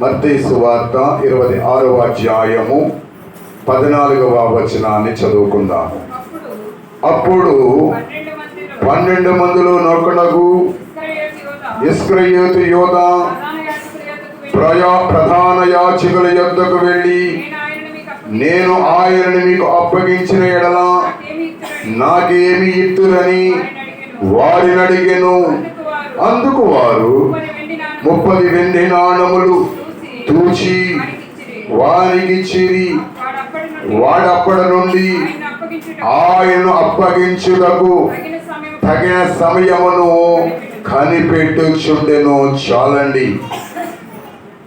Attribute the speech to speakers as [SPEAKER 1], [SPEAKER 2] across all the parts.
[SPEAKER 1] మత్తయి సువార్త 26వ అధ్యాయము 14వ వచనాన్ని చదువుకుందాం. అప్పుడు 12 మందిలో నొకడు ఇస్కరియోతు యోధా ప్రధాన యాజకుల యొద్దకు వెళ్ళి, నేను ఆయనను మీకు అప్పగించిన ఎడల నాకేమి ఇత్తురని వారిని అడిగెను. అందుకు వారు 30 వెండి నాణములు తూచి వారికిచ్చిరి. వాడప్పటి నుండి ఆయనను అప్పగించుటకు తగిన సమయమును కనిపెట్టుచుండెను. చాలండి.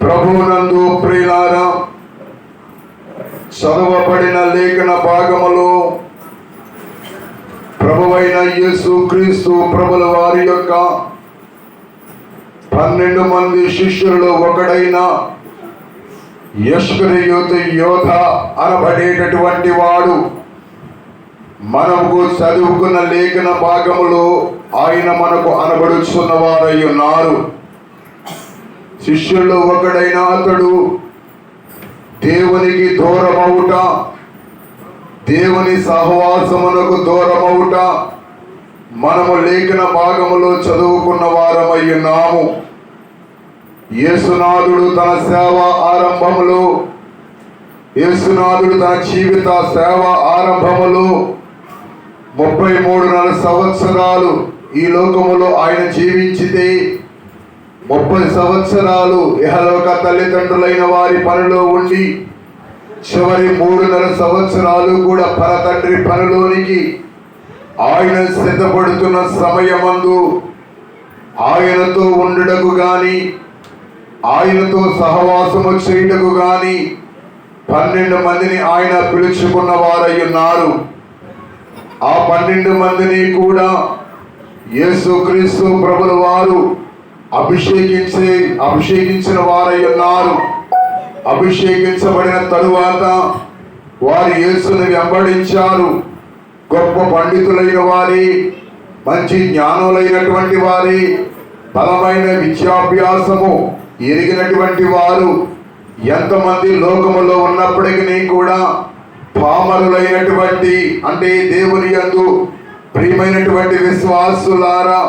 [SPEAKER 1] ప్రభువునందు ప్రియులారా, చదవబడిన లేఖన భాగములో ప్రభువైన యేసుక్రీస్తు ప్రభుల వారి యొక్క 12 మంది శిష్యులలో ఒకడైన ఇస్కరియోతు యోధ అనబడేటటువంటి వాడు మనకు చదువుకున్న లేఖన భాగములో ఆయన మనకు అనబడుచున్న వారై ఉన్నారు. శిష్యుల్లో ఒకడైన అతడు దేవునికి దూరమవుట, దేవుని సహవాసమునకు దూరమవుట మనము లేఖన భాగములో చదువుకున్న వారమై ఉన్నాము. యేసునాథుడు తన సేవ ఆరంభములో, యేసునాథుడు తన జీవిత సేవ ఆరంభములో 33 సంవత్సరాలు ఈ లోకములో ఆయన జీవించితే 30 సంవత్సరాలు ఇహలోక తల్లిదండ్రులైన వారి పనిలో ఉండి చివరి 3.5 సంవత్సరాలు కూడా పరతండ్రి పనిలోనికి ఆయన సిద్ధపడుతున్న సమయమందు ఆయనతో ఉండుటకు గాని, ఆయనతో సహవాసము చేయుటకు గాని 12 మందిని ఆయన పిలుచుకున్న వారై ఉన్నారు. ఆ 12 మందిని కూడా యేసుక్రీస్తు ప్రభుల వారు అభిషేకించిన వారై ఉన్నారు. అభిషేకించబడిన తరువాత వారు యేసుని వెంబడించారు. గొప్ప పండితులైన వారి, మంచి జ్ఞానులైనటువంటి వారి, బలమైన విద్యాభ్యాసము ఎరిగినటువంటి వారు ఎంతమంది లోకములో ఉన్నప్పటికీ కూడా పామరులైనటువంటి, అంటే దేవుని యందు ప్రియమైనటువంటి విశ్వాసులారా,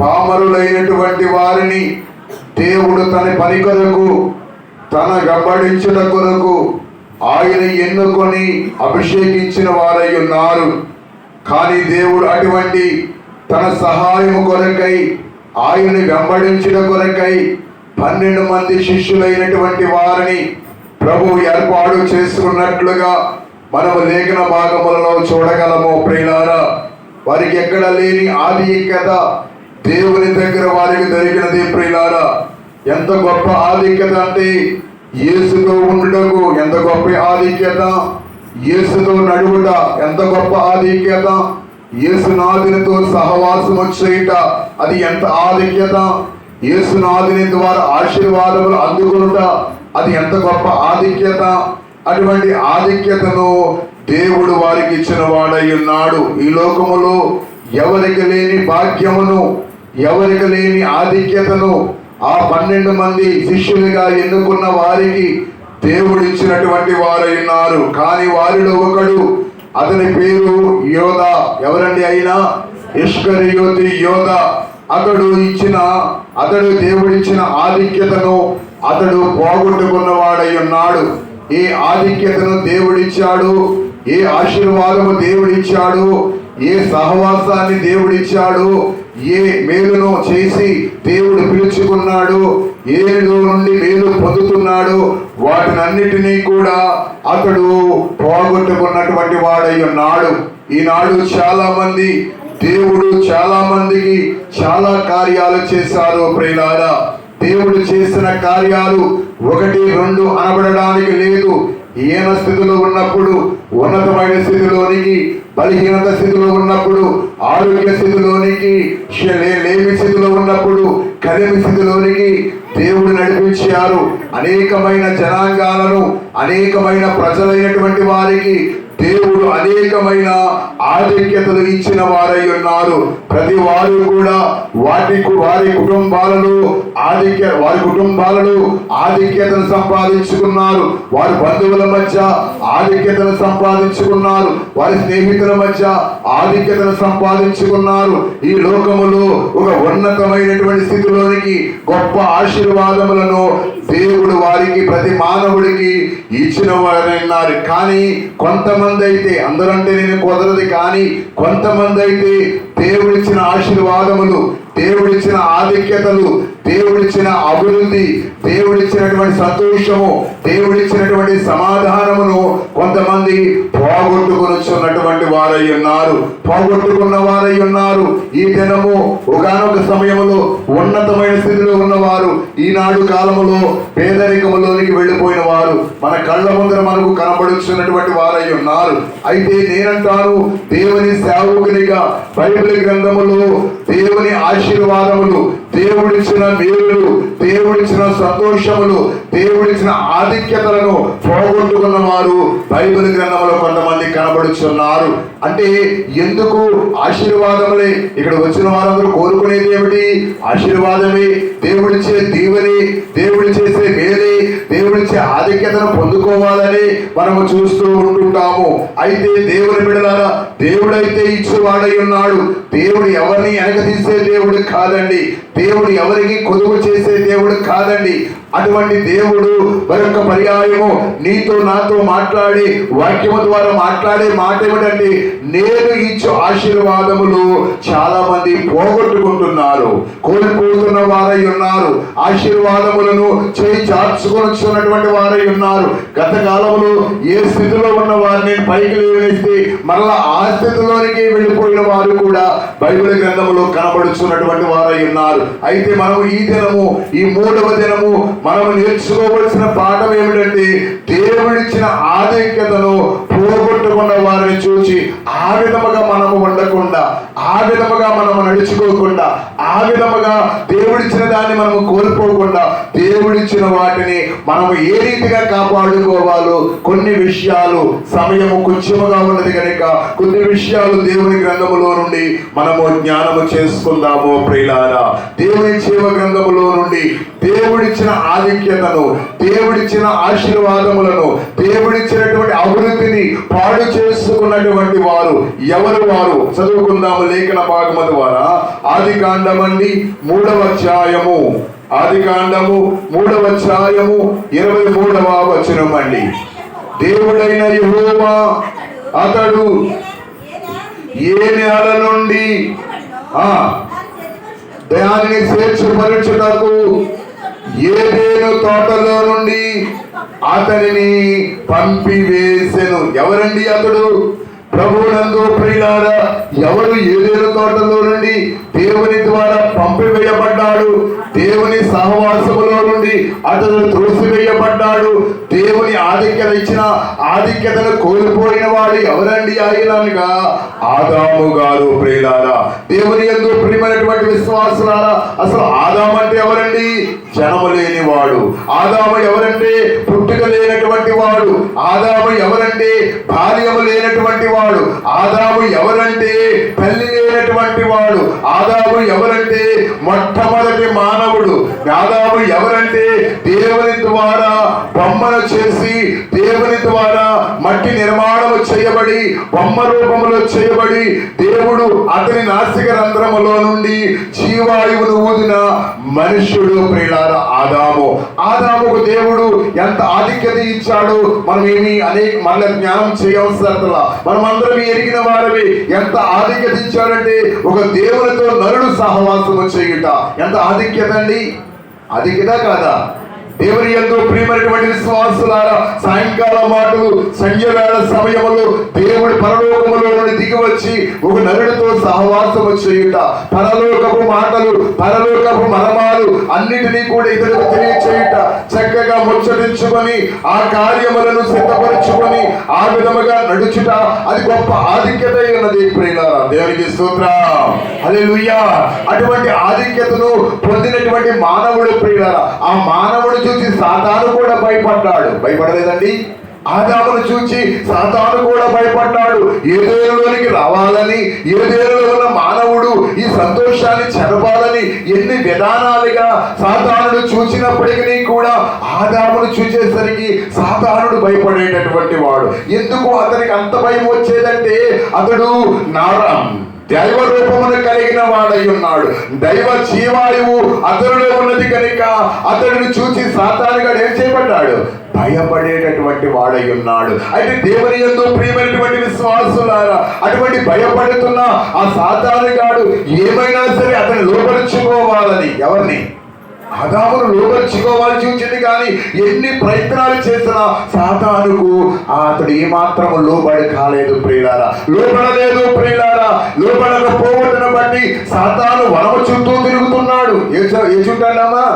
[SPEAKER 1] పామరులైనటువంటి వారిని దేవుడు తన పని కొరకు, తన వెంబడించుట కొరకు ఆయన ఎన్నుకొని అభిషేకించిన వారై ఉన్నారు. కానీ దేవుడు అటువంటి తన సహాయము కొరకై, ఆయన్ని వెంబడించుట కొరకై 12 మంది శిష్యులైనటువంటి వారిని ప్రభువు ఏర్పాటు చేసుకున్నట్లుగా మనము లేఖన భాగములలో చూడగలము. ప్రియులారా, వారికి ఎక్కడ లేని ఆధిక్యత దేవుని దగ్గర వారికి దొరికినది. ప్రియులారా, ఎంత గొప్ప ఆధిక్యత అంటే యేసుతో ఉండుటకు ఎంత గొప్ప ఆధిక్యత, యేసుతో నడువుట ఎంత గొప్ప ఆధిక్యత, యేసునాథునితో సహవాసము చేయుట అది ఎంత ఆధిక్యత, యేసునాథుని ద్వారా ఆశీర్వాదములు అందుకునుట అది ఎంత గొప్ప ఆధిక్యత. అటువంటి ఆధిక్యతను దేవుడు వారికి ఇచ్చిన వాడై ఉన్నాడు. ఈ లోకములో ఎవరికి లేని భాగ్యమును, ఎవరికి లేని ఆధిక్యతను ఆ 12 మంది శిష్యులుగా ఎన్నుకున్న వారికి దేవుడు ఇచ్చినటువంటి వారై ఉన్నారు. కానీ వారిలో ఒకడు, అతని పేరు యోధ. ఎవరండి అయినా? ఇస్కరియోతు యోధ. అతడు దేవుడిచ్చిన ఆధిక్యతను అతడు పోగొట్టుకున్న వాడై ఉన్నాడు. ఏ ఆధిక్యతను దేవుడిచ్చాడు, ఏ ఆశీర్వాదము దేవుడిచ్చాడు, ఏ సహవాసాన్ని దేవుడిచ్చాడు, ఏ మేలును చేసి దేవుడు పిలుచుకున్నాడు, ఏలో నుండి మేలు పొందుతున్నాడు, వాటినన్నిటినీ కూడా అతడు పోగొట్టుకున్నటువంటి వాడై ఉన్నాడు. ఈనాడు చాలా మంది, దేవుడు చాలా మందికి చాలా కార్యాలు చేశారు. ప్రియులారా, దేవుడు చేసిన కార్యాలు 1, 2 అనబడడానికి లేదు. హీన స్థితిలో ఉన్నప్పుడు ఉన్నతమైన స్థితిలోనికి, బలహీనత స్థితిలో ఉన్నప్పుడు ఆరోగ్య స్థితిలోనికి, లేమి స్థితిలో ఉన్నప్పుడు కలిమి స్థితిలోనికి దేవుడు నడిపించారు. అనేకమైన జనాంగాలను, అనేకమైన ప్రజలైనటువంటి వారికి దేవుడు అనేకమైన ఆధిక్యతలు ఇచ్చిన వారై ఉన్నారు. ప్రతి వారు కూడా వారి కుటుంబాలలో ఆధిక్యతను సంపాదించుకున్నారు. వారి బంధువుల మధ్య ఆధిక్యతను సంపాదించుకున్నారు. వారి స్నేహితుల మధ్య ఆధిక్యతను సంపాదించుకున్నారు. ఈ లోకములో ఒక ఉన్నతమైనటువంటి స్థితిలోనికి గొప్ప ఆశీర్వాదములను దేవుడు వారికి, ప్రతి మానవుడికి ఇచ్చిన వారన్నారు. కానీ కొంతమంది అయితే, అందరంటే నేను కుదరదు, కానీ కొంతమంది అయితే దేవుడిచ్చిన ఆశీర్వాదములు, దేవుడిచ్చిన ఆధిక్యతలు, దేవుడిచ్చిన అభివృద్ధి, దేవుడిచ్చినటువంటి సంతోషము, దేవుడిచ్చినటువంటి సమాధానమును కొంతమంది పోగొట్టుకున్నటువంటి వారై ఉన్నారు, పోగొట్టుకున్న వారై ఉన్నారు. ఈ దినము ఒకానొక సమయంలో ఉన్నతమైన స్థితిలో ఉన్నవారు ఈనాడు కాలములో పేదరికములోనికి వెళ్ళిపోయిన వారు మన కళ్ళ ముందర మనకు కనబడుచున్నటువంటి వారై ఉన్నారు. అయితే నేనంటాను, దేవుని సేవకునిగా బైబిల్ గ్రంథములో దేవుని ఆశీర్వాదములు, దేవుడిచ్చిన మేలులు, దేవుడిచ్చిన సంతోషములు, దేవుడిచ్చిన ఆధిక్యతలను పోగొట్టుకున్న వారు బైబిల్ గ్రంథంలో కొంతమంది కనబడుచున్నారు. అంటే ఎందుకు ఆశీర్వాదములే? ఇక్కడ వచ్చిన వారందరూ కోరుకునేది ఏమిటి? ఆశీర్వాదమే, దేవుడిచ్చే దీవెని, దేవుడి చేసే మేలే, దేవుడిచ్చే ఆధిక్యతను పొందుకోవాలని మనము చూస్తూ ఉంటుంటాము. అయితే దేవుని బిడ్డలారా, దేవుడైతే ఇచ్చేవాడై ఉన్నాడు. దేవుడు ఎవరిని వెనక తీసే దేవుడు కాదండి. దేవుడు ఎవరికి కొదువు చేసే దేవుడు కాదండి. అటువంటి దేవుడు మరొక పర్యాయము నీతో నాతో మాట్లాడి వాక్యము ద్వారా మాట్లాడే మాట ఏమిటంటే, నేను ఇచ్చే ఆశీర్వాదములు చాలా మంది పోగొట్టుకుంటున్నారు, కోల్పోతున్న వారై ఉన్నారు. ఆశీర్వాదములను చేయి చార్చుకొనిచున్నటువంటి వారై ఉన్నారు. గత కాలంలో ఏ స్థితిలో ఉన్న వారిని పైకి లేవనేస్తే మరలా ఆ స్థితిలోనికి వెళ్ళిపోయిన వారు కూడా బైబిల్ గ్రంథములో కనబడుచున్నటువంటి వారై ఉన్నారు. అయితే మనము ఈ దినము, ఈ 3వ దినము మనము నేర్చుకోవలసిన పాఠం ఏమిటంటే, దేవుడిచ్చిన ఆధిక్యతను పోగొట్టుకున్న వారిని చూసి ఆ విధముగా మనము ఉండకుండా, ఆ విధముగా మనము నడుచుకోకుండా, ఆ విధముగా దేవుడిచ్చిన దాన్ని మనము కోల్పోకుండా, దేవుడిచ్చిన వాటిని మనము ఏ రీతిగా కాపాడుకోవాలో కొన్ని విషయాలు, సమయము కొంచెముగా ఉన్నది కనుక కొన్ని విషయాలు దేవుని గ్రంథములో నుండి మనము జ్ఞానము చేసుకుందాము ప్రియులారా. దేవుని జీవ గ్రంథములో నుండి దేవుడిచ్చిన ఆధిక్యతను, దేవుడిచ్చిన ఆశీర్వాదములను, దేవుడిచ్చినటువంటి అభివృద్ధిని పాడు చేసుకున్నటువంటి వారు ఎవరు? వారు చదువుకుందాము లేఖన భాగము ద్వారా. ఆదికాండమండి 3వ అధ్యాయము, ఆదికాండము 3వ అధ్యాయము 23వ వచనం అండి. దేవుడైన యెహోవా అతడు ఏ నేల నుండి దానిని చేర్చుపరచుటకు ఏదేను తోటలో నుండి అతనిని పంపివేసెను. ఎవరండి అతడు? ప్రభువునందు ప్రియులారా, ఎవరు ఏదేను తోటలో నుండి దేవుని ద్వారా పంపివేయబడ్డాడు, దేవుని సహవాసములో నుండి అతడు త్రోసివేయబడ్డాడు, దేవుని ఆధిక్యత ఇచ్చిన ఆధిక్యతను కోల్పోయిన వాడు ఎవరండి? ఆయనగా ఆదాము గారు. ప్రియులారా, దేవుని యందు ప్రియమైనటువంటి విశ్వాసులారా, అసలు ఆదాము అంటే ఎవరండి? జనము లేనివాడు. ఆదాము ఎవరంటే పుట్టుక లేనటువంటి వాడు. ఆదాము ఎవరంటే బాల్యము లేనటువంటి వాడు. ఆదాము ఎవరంటే తల్లి లేనటువంటి వాడు. ఆదాము ఎవరంటే మొట్టమొదటి మానవుడు. ఆదాము ఎవరంటే దేవుని ద్వారా బొమ్మను చేసి, దేవుని ద్వారా మట్టి నిర్మాణము చేయబడి, బొమ్మ రూపములో చేయబడి, దేవుడు అతని నాసిక రంధ్రములో నుండి జీవాయువును ఊదిన మనుష్యుడు ప్రియులారా ఆదాము. ఆదాముకు దేవుడు ఎంత ఆధిక్యత ఇచ్చాడు మనం ఏమి మళ్ళీ జ్ఞానం చేయవలసిన, మనం అందరం ఎరిగిన వారవి. ఎంత ఆధిక్యత ఇచ్చాడంటే, ఒక దేవునితో నరుడు సహవాసము చేయుట ఎంత ఆధిక్యత అండి! ఆధిక్యత కాదా? దేవుని యందు ప్రియమైనటువంటి విశ్వాసులారా, సాయంకాల మాటలు సంధ్యవేళ సమయములో దేవుడి పరలోకములో నుండి దిగి వచ్చి ఒక నరుడితో సహవాసము చేయుట, పరలోకపు మాటలు, పరలోకపు మర్మాలు అన్నిటినీ కూడా ఇతరులకు తెలియచేయుట, చక్కగా ముచ్చటించుకొని ఆ కార్యములను సిద్ధపరచుకొని ఆ విధముగా నడుచుట, అది గొప్ప ఆధిక్యత ఉన్నది ప్రియులారా. దేవునికి స్తోత్రం, హల్లెలూయా. అటువంటి ఆధిక్యతను పొందినటువంటి మానవుడు ప్రియులారా, ఆ మానవుడు చూసి సాతాను కూడా భయపడ్డాడు. భయపడలేదండి? ఆదామును చూచి సాతాను కూడా భయపడ్డాడు. ఏదేనులోనికి రావాలని, ఏదేనులో ఉన్న మానవుడు ఈ సంతోషాన్ని చెరపాలని ఎన్ని విధానాలుగా సాతానుడు చూసినప్పటికీ కూడా ఆదామును చూసేసరికి సాతానుడు భయపడేటటువంటి వాడు. ఎందుకు అతనికి అంత భయం వచ్చేదంటే అతడు దైవ రూపమును కలిగిన వాడై ఉన్నాడు. దైవ జీవాయువు అతనిలో ఉన్నది కనుక అతడిని చూసి సాతానుగాడు ఏం చేయబడ్డాడు? భయపడేటటువంటి వాడై ఉన్నాడు. అయితే దేవుని యందు ప్రియమైనటువంటి విశ్వాసులారా, అటువంటి భయపడుతున్న ఆ సాతానుగాడు ఏమైనా సరే అతన్ని లోపరుచుకోవాలని, ఎవరిని? ఆదామును లోపరుచుకోవాల్సి వచ్చింది. కానీ ఎన్ని ప్రయత్నాలు చేసినా సాతానుకు అతడు ఏమాత్రము లోబడి కాలేదు ప్రియులారా, లోబడలేదు ప్రియులారా. లోబడకపోవటను బట్టి సాతాను వనము చుట్టూ తిరుగుతున్నాడు. ఏ చుట్టాడమ్మా?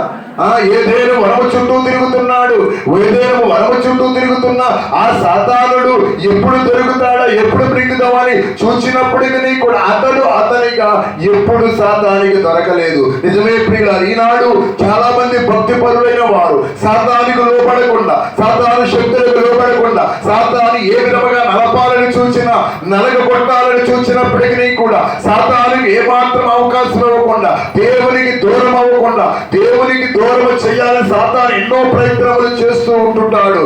[SPEAKER 1] ఏదేను వనము చుట్టూ తిరుగుతున్నాడు. ఏదేను వనము చుట్టూ తిరుగుతున్నా ఆ సాతానుడు ఎప్పుడు దొరుకుతాడా, ఎప్పుడు బ్రింగుదామని చూసినప్పటికీ కూడా అతనిగా ఎప్పుడు సాతానికి దొరకలేదు. నిజమే ప్రియులారా, ఈనాడు చాలా మంది భక్తి పరులైన వారు సాతానికి లోపడకుండా, సాతాను శక్తులకు లోపడకుండా, సాతాను ఏ విధముగా నలపాలని చూసినా, నలగొట్టాలని చూసినప్పటికీ కూడా సాతానికి ఏమాత్రం అవకాశం ఇవ్వకుండా, దేవునికి దూరం అవ్వకుండా, దేవునికి దూరం చేయాలని సాతాను ఎన్నో ప్రయత్నములు చేస్తూ ఉంటుంటాడు.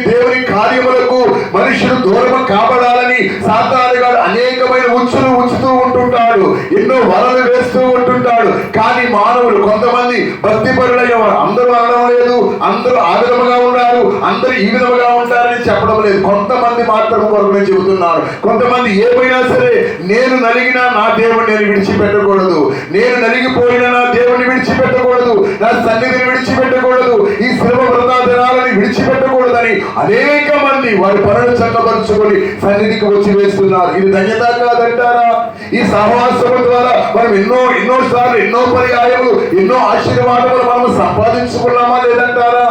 [SPEAKER 1] దేవుని కార్యములకు మనుషులు దూరం కాబడాలని సాతానుగాడు అనేకమైన ఉచ్చులు ఉంచుతూ ఉంటుంటాడు, ఎన్నో వలలు వేస్తూ ఉంటుంటాడు. కానీ మానవులు కొంతమంది భక్తి పరులైన వారు, అందరూ అనడం లేదు, అందరూ ఆ విధముగా ఉన్నారు, అందరూ ఈ విధముగా ఉంటారని చెప్పడం లేదు. కొంతమంది మాత్రం కొరకు నేను చెబుతున్నాను. కొంతమంది ఏమైనా సరే నేను నలిగినా నా దేవుడిని నేను విడిచిపెట్టకూడదు, నేను నలిగిపోయినా నా దేవుడిని విడిచిపెట్టకూడదు, నా సన్నిధిని విడిచిపెట్టకూడదు, ఈ శ్రమ వ్రత దినాలని విడిచిపెట్టకూడదని అనేక మంది వారి పనులు చక్కపరుచుకొని సన్నిధికి వచ్చి వేస్తున్నారు. ఇది ధన్యత కాదంటారా? ఈ సహవాసము ద్వారా మనం ఎన్నోసార్లు ఎన్నో పర్యాయములు ఎన్నో ఆశీర్వాదములు మనం సంపాదించుకున్నామా లేదంటారా?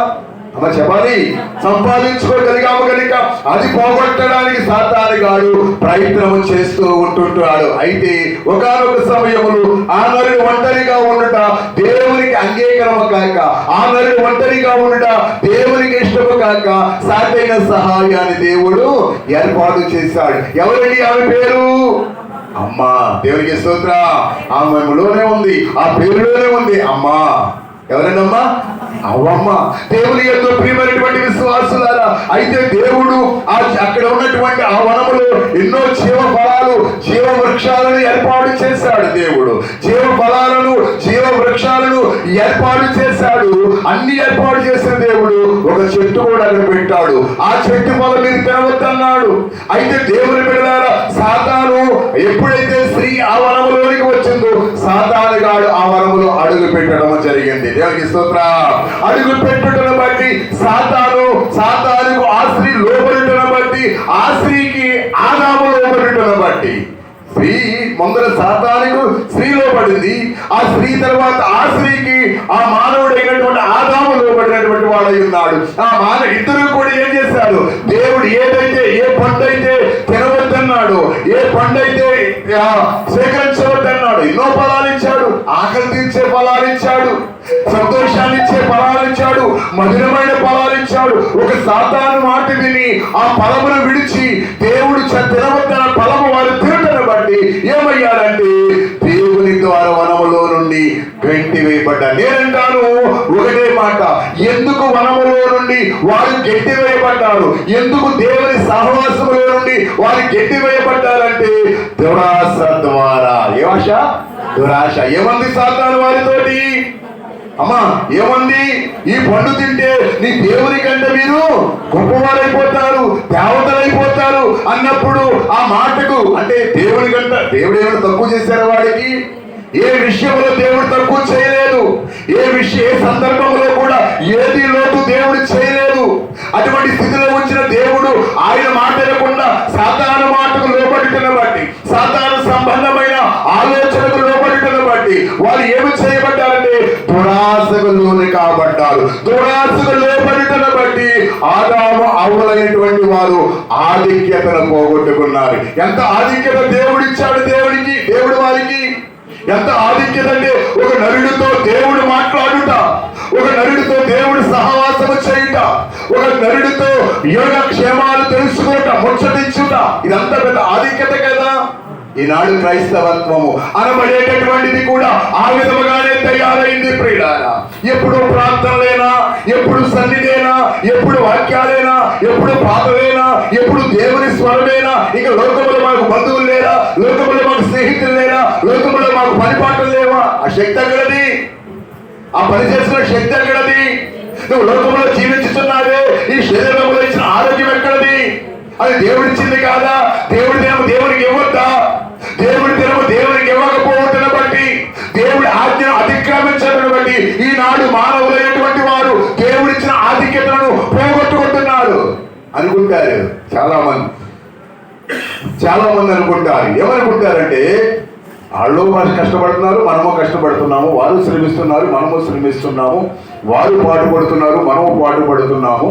[SPEAKER 1] అమ్మ చెప్పాలి. సంపాదించుకోగలిగాము కనుక అది పోగొట్టడానికి సాతానుగాడు ప్రయత్నం చేస్తూ ఉంటుంటాడు. అయితే ఒకానొక సమయములు ఆ నరుడు ఒంటరిగా ఉండుట దేవునికి అంగీకారము కాక, ఆ నరుడు ఒంటరిగా ఉండుట దేవునికి ఇష్టము కాక సాటైన సహాయాన్ని దేవుడు ఏర్పాటు చేశాడు. ఎవరండి ఆమె పేరు? అమ్మా. దేవునికి స్తోత్రం. ఆమెలోనే ఉంది, ఆ పేరులోనే ఉంది అమ్మా. ఎవరన్నమ్మా? అవ్వమ్మ. దేవుని యందు ప్రియమైనటువంటి విశ్వాసులారా, అయితే దేవుడు అక్కడ ఉన్నటువంటి ఆ వనములో ఎన్నో జీవ ఫలాలు, జీవ వృక్షాలను ఏర్పాటు చేశాడు. దేవుడు జీవ ఫలాలను, జీవ వృక్షాలను ఏర్పాటు చేశాడు. అన్ని ఏర్పాటు చేసిన దేవుడు ఒక చెట్టు కూడా అక్కడ పెట్టాడు. ఆ చెట్టు ఫలం మీరు తినవద్దన్నాడు. అయితే దేవుని బిడ్డలారా, సాతాను ఎప్పుడైతే స్త్రీ ఆ వనములోనికి వచ్చిందో సాతానుగాడు ఆ వనములో అడుగు పెట్టడం జరిగింది. దేవునికి స్తోత్రం. అడుగు పెట్టుటను బట్టి సాతానుకు ఆ స్త్రీ లోబడుటను బట్టి, ఆ స్త్రీకి ఆదాము లోబడుటను బట్టి, స్త్రీ ముందర సాతానుకు స్త్రీ లోబడింది, ఆ స్త్రీ తర్వాత ఆ స్త్రీకి ఆ మానవుడైనటువంటి ఆదాము లోబడినటువంటి వాడై ఉన్నాడు. ఆ ఇద్దరు కూడా ఏం చేశారు? దేవుడు ఏదైతే, ఏ పండు అయితే తినవద్దన్నాడు, ఏ పండు అయితే సేకరించవద్దన్నాడు, ఎన్నో ఫలాలు ఇచ్చాడు. ఆకలి తీర్చే ఫలాలు ఇచ్చాడు, సంతోషాన్ని ఇచ్చే ఫలాలు ఇచ్చాడు, మధురమైన ఫలాలు ఇచ్చాడు. ఒక సాతాను మాట విని ఆ ఫలమును విడిచి దేవుడు తినవద్దన్న ఫలము వారు తినటను బట్టి ఏమయ్యారంటే దేవుని ద్వారా వనములో నుండి గంటి వేయబడ్డారు. నేనంటాను ఒకటే మాట, ఎందుకు వనములో నుండి వారు గంటి వేయబడ్డారు? ఎందుకు దేవుని సహవాసములో నుండి వారు గంటి వేయబడ్డారంటే దురాశ ద్వారా. ఏ ఆశ? దురాశ. ఏమంది సాతాను వారితోటి? అమ్మా ఏమంది? ఈ పండు తింటే నీ దేవుని కంటే మీరు గొప్పవారైపోతారు, దేవతలైపోతారు అన్నప్పుడు ఆ మాటకు, అంటే దేవుని కంట దేవుడు ఏమైనా తక్కువ చేశారు వాడికి? ఏ విషయంలో దేవుడు తక్కువ చేయలేదు. ఏ సందర్భంలో కూడా ఏది లోటు దేవుడు చేయలేదు. అటువంటి స్థితిలో వచ్చిన దేవుడు ఆయన మాట లేకుండా సాతాను మాటకు లోబడిటను బట్టి, సాతాను సంబంధమైన ఆలోచనకు లోబడిటను బట్టి వారు ఏమి చేయబడ్డారంటే దురాశకు లోను కాబడ్డారు. దురాశకు లోబడిటను బట్టి ఆదాము అవ్వలైనటువంటి వారు ఆధిక్యతను పోగొట్టుకున్నారు. ఎంత ఆధిక్యత దేవుడిచ్చాడు దేవుడు వారికి! ఎంత ఆధిక్యత అంటే ఒక నరుడితో దేవుడు మాట్లాడుట, ఒక నరుడితో దేవుడు సహవాసము చేయుట, ఒక నరుడితో యోగక్షేమాలు తెలుసుకుట, ముచ్చటించుట, ఇదంతా పెద్ద ఆధిక్యత కదా. ఈనాడు క్రైస్తవత్వము అనబడేటటువంటిది కూడా ఆ విధముగానే తయారైంది ప్రియులారా. ఎప్పుడు ప్రార్థనలేనా, ఎప్పుడు సన్నిధేనా, ఎప్పుడు వాక్యాలేనా, ఎప్పుడు పాటలేనా, ఎప్పుడు దేవుని స్వరమేనా. ఇక లోకములో మాకు బంధువులు లేరా, లోకములో మాకు స్నేహితులు లేరా, లోకములో మాకు పనిపాటలు లేవా? ఆ శక్తి ఎక్కడది? ఆ పని చేసిన శక్తి ఎక్కడది? నువ్వు లోకంలో జీవించుతున్నావే, ఈ శరీరంలో ఇచ్చిన ఆరోగ్యం ఎక్కడది? అది దేవుడిచ్చింది కాదా? దేవుడి దినము దేవునికి ఇవ్వద్దా? దేవుడి దినము దేవునికి ఇవ్వకపోవటం బట్టి, దేవుడి ఆజ్ఞను అతిక్రమించడం బట్టి ఈనాడు మానవులైనటువంటి వారు దేవుడిచ్చిన ఆధిక్యతలను పోగొట్టుకుంటున్నారు అనుకుంటారు. చాలా మంది అనుకుంటారు. ఏమనుకుంటారంటే, వాళ్ళు కష్టపడుతున్నారు, మనము కష్టపడుతున్నాము, వారు శ్రమిస్తున్నారు, మనము శ్రమిస్తున్నాము, వారు పాటుపడుతున్నారు, మనము పాటుపడుతున్నాము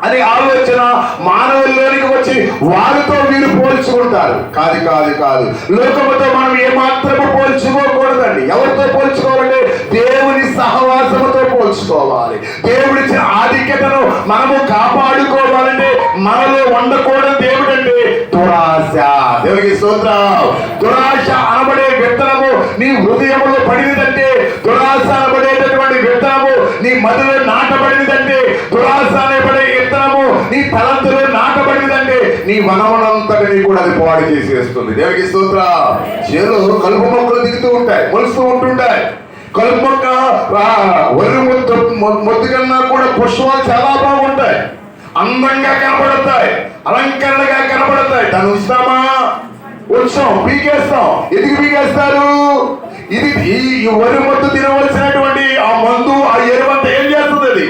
[SPEAKER 1] అనే ఆలోచన మానవుల్లోనికి వచ్చి వారితో వీరు పోల్చుకుంటారు. కాదు. లోకముతో మనం ఏమాత్రము పోల్చుకోకూడదండి. ఎవరితో పోల్చుకోవాలంటే దేవుని సహవాసముతో పోల్చుకోవాలి. దేవుడిచ్చిన ఆధిక్యతను మనము కాపాడుకోవాలంటే మనలో ఉండకూడదు దేవుడంటే దురాశ. దేవునికి స్తోత్రం. దురాశ అనబడే విత్తనము నీ హృదయంలో పడినదంటే, దురాశ అనబడేటటువంటి విత్తనము నీ మదిలో నాటబడినదంటే, దురాశ అనబడే విత్తనము నీ తలంతులో నాటబడినదంటే నీ వనమనంతటిని కూడా అది పాడు చేసేస్తుంది. దేవునికి స్తోత్రం. చేలో కలుపు మొక్కలు దిగుతూ ఉంటాయి, మొలుస్తూ ఉంటుంటాయి. కలుపు మొక్క ఒర్రి మొద్దు కన్నా కూడా పుష్పాలు చాలా బాగుంటాయి, అందంగా కనబడతాయి, అలంకరణగా కనబడతాయి. దాన్ని ఉంచుతామా? ఉంచాం, పీకేస్తాం. ఎందుకు పీకేస్తారు? ఇది ఈ వరి మొద్దు తినవలసినటువంటి ఆ మందు, ఆ ఎరువంతా ఏం చేస్తుంది?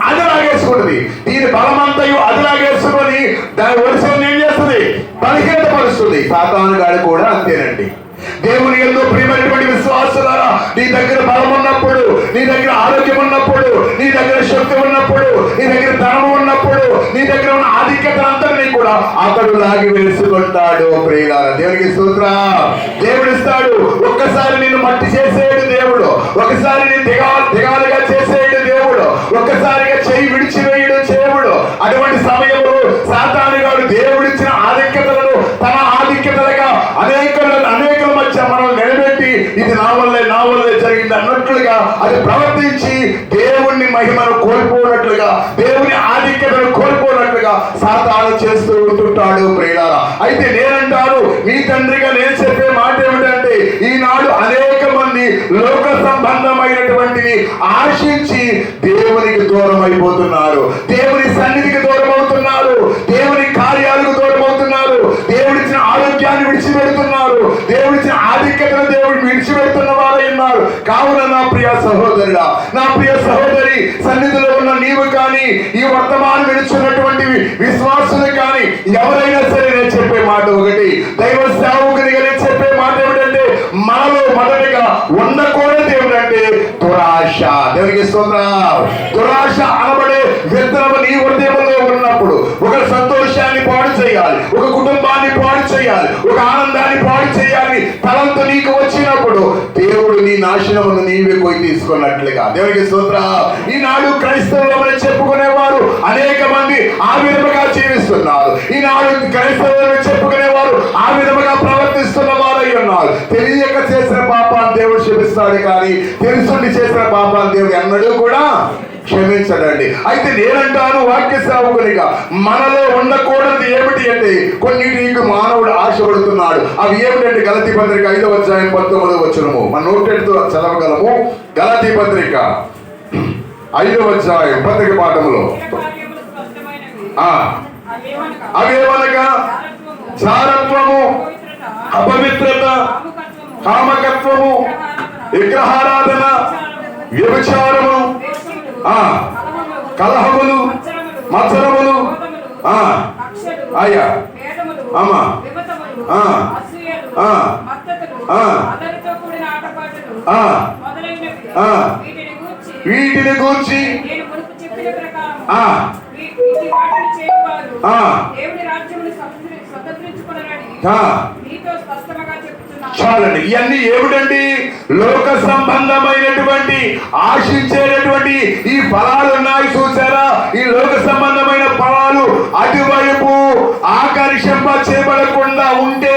[SPEAKER 1] అది లాగేసుకుంటుంది. దీని బలమంతయు అది లాగేసుకొని దాని వరుసను ఏం చేస్తుంది? బలహీనపరుస్తుంది. సాతాను గాడు కూడా అంతేనండి. దేవుని ఎంతో ప్రియమైనటువంటి విశ్వాసులారా, నీ దగ్గర బలం ఉన్నప్పుడు, నీ దగ్గర ఆరోగ్యం ఉన్నప్పుడు, నీ దగ్గర శక్తి ఉన్నప్పుడు, నీ దగ్గర ధనము ఉన్నప్పుడు, నీ దగ్గర ఉన్న ఆధిక్యత అంతటినీ కూడా అతడు లాగి వేసుకుంటాడు. ప్రియులారా, దేవునికి స్తోత్రం. దేవుడిస్తాడు. ఒక్కసారి నిన్ను మట్టి చేసేడు దేవుడు, ఒకసారి నేను దిగాలుగా చేసేడు దేవుడు, ఒక్కసారిగా చేయి విడిచివేయడు దేవుడు. అటువంటి సమయంలో సాతాను గాడు దేవుడిచ్చిన ఆధిక్యతలను తన ఆధిక్యతలుగా అనేకుల మధ్య మనం నిలబెట్టి ఇది నా వల్లే జరిగింది అన్నట్లుగా అది ప్రవర్తించి దేవుని మహిమను కోల్పోనట్లుగా, దేవుని ఆధిక్యతను కోల్పోనట్లుగా సాతాను చేస్తూ ఉంటుంటాడు. ప్రియులారా, అయితే నేనంటాను, మీ తండ్రిగా నేను చెప్పే మాట ఏమిటంటే, ఈనాడు అనేక మంది లోక సంబంధమైనటువంటివి ఆశించి దేవునికి దూరం అయిపోతున్నారు, దేవుని సన్నిధికి దూరం అవుతున్నారు, దేవుని కార్యాలకు దూరం అవుతున్నారు, దేవుడిచ్చిన ఆరోగ్యాన్ని విడిచిపెడుతున్నారు, దేవుడిచ్చిన ఆధిక్యతను దేవుడు విడిచిపెడుతున్న వారై ఉన్నారు. కావున నా ప్రియ సహోదరుడా, నా ప్రియ సహోదరి, సన్నిధిలో ఉన్న నీవు కానీ, ఈ వర్తమానం విడుచున్నటువంటి విశ్వాసులు కానీ ఎవరైనా సరే నేను చెప్పే మాట ఒకటి, దైవ సేవకునిగా నేను చెప్పే మాట ఏమిటంటే, మనలో మొదటిగా ఉండకూడదు ఏమిటంటే దురాశ. దేవునికి స్తోత్రం. దురాశ అనబడే విత్తనము నీ హృదయంలో ఉన్నప్పుడు ఒక సంతోషాన్ని పాడు చేయాలి, ఒక కుటుంబాన్ని పాడు చేయాలి, ఒక ఆనందాన్ని పాడు చేయాలి తలంతో నీకు వచ్చినప్పుడు దేవుడు నీ నాశనమును నీవే పోయి తీసుకున్నట్లుగా. దేవునికి స్తోత్రం. ఈనాడు క్రైస్తవులు చెప్పుకునేవారు అనేక మంది ఆ విధముగా జీవిస్తున్నారు. ఈనాడు క్రైస్తవులు చెప్పుకునేవారు ఆ విధముగా ప్రవర్తిస్తున్న వారై ఉన్నారు. తెలియక చేసిన పాపాన్ని దేవుడు క్షమిస్తాడు, కానీ తెలుసుండి చేసిన పాపాన్ని దేవుడు ఎన్నడూ కూడా క్షమించడండి. అయితే నేనంటాను వాక్య సేవకునిగా, మనలో ఉండకూడదు ఏమిటి అంటే కొన్నిటికి మానవుడు ఆశపడుతున్నాడు. అవి ఏమిటంటే గలతీ పత్రిక 5వ అధ్యాయం 19వ వచనము. మన నోటెడుతో చదవగలము. గలతీ పత్రిక 5వ అధ్యాయం పత్రిక పాఠములో అవేమనగా జారత్వము, అపవిత్రత, కామకత్వము, విగ్రహారాధన, వ్యభిచారము, కలహములు, మత్సరములు, అయ్యా వీటిని గూర్చి చాలండి. ఇవన్నీ ఏమిటండి? లోక సంబంధమైనటువంటి ఆశించేటటువంటి ఈ ఫలాలు ఉన్నాయి చూసారా? ఈ లోక నిర్లక్ష్యం చేయబడకుండా ఉంటే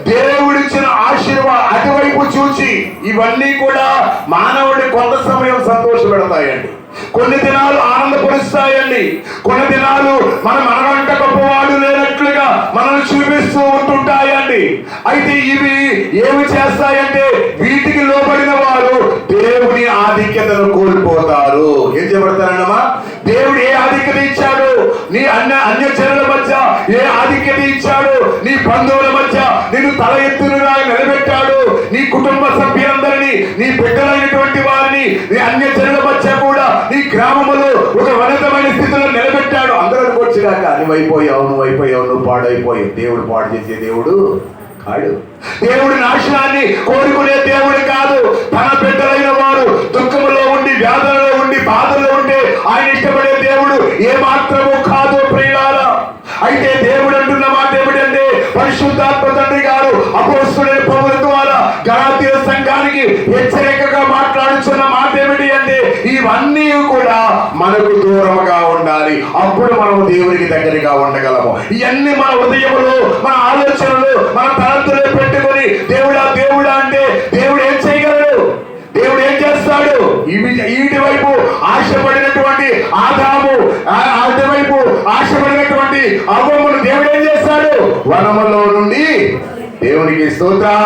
[SPEAKER 1] దేవుడిచ్చిన ఆశీర్వాదం అటువైపు చూచి ఇవన్నీ కూడా మానవుడి కొంత సమయం సంతోష పెడతాయండి, కొన్ని దినాలు ఆనందపరుస్తాయండి, కొన్ని దినాలు మనకంట గొప్పవాడు లేనట్లుగా మనల్ని చూపిస్తూ ఉంటుంటాయండి. అయితే ఇవి ఏమి చేస్తాయంటే వీటికి లోబడిన వారు దేవుని ఆధిక్యతను కోల్పోతారు. ఏం చేయబడతారన్నమా? దేవుడు ఏ ఆధిక్యత ఇచ్చాడు? నీ అన్య జనుల మధ్య ఏ ఆధిక్యత ఇచ్చాడు? నీ బంధువుల మధ్య నిన్ను తల ఎత్తునుగా నిలబెట్టాడు. నీ కుటుంబ సభ్యులందరినీ, నీ బిడ్డలైనటువంటి వారిని నీ అన్య జనుల మధ్య కూడా నీ గ్రామంలో ఒక ఉన్నతమైన స్థితిలో నిలబెట్టాడు. అందరూ అనుకోవచ్చుగాక నువ్వైపోయావు, నువ్వు పాడైపోయావు. దేవుడు పాడు చేసే దేవుడు కాడు. దేవుడి నాశనాన్ని కోరుకునే దేవుడు కాదు. తన బిడ్డలైన వారు దుఃఖములో ఉండి, వ్యాధులలో ఉండి, బాధల్లో ఉంటే ఆయన ఇష్టపడే దేవుడు ఏ మాత్రము కాదు ప్రియులారా. అయితే దేవుడు అంటున్న మాట ఏమిటంటే, పరిశుద్ధాత్మ తండ్రి గారు అపోస్తలుడైన పౌలు ద్వారా గలాతీయ సంఘానికి హెచ్చరికగా మాట్లాడుతున్న మాట ఏమిటి అంటే, ఇవన్నీ కూడా మనకు దూరంగా ఉండాలి. అప్పుడు మనము దేవునికి దగ్గరగా ఉండగలము. ఇవన్నీ మన హృదయములో, మన ఆలోచనలు, మన తలంతులు పెట్టుకొని దేవుడా దేవుడా అంటే దేవుడు ఏం చేయగలడు? దేవుడు ఏం చేస్తాడు? వీటి వైపు ఆశపడినటువంటి ఆదాము, అటువైపు ఆశపడినటువంటి అవ్వమును దేవుడు ఏం చేస్తాడు? వనములో నుండి దేవునికి స్తోత్రం.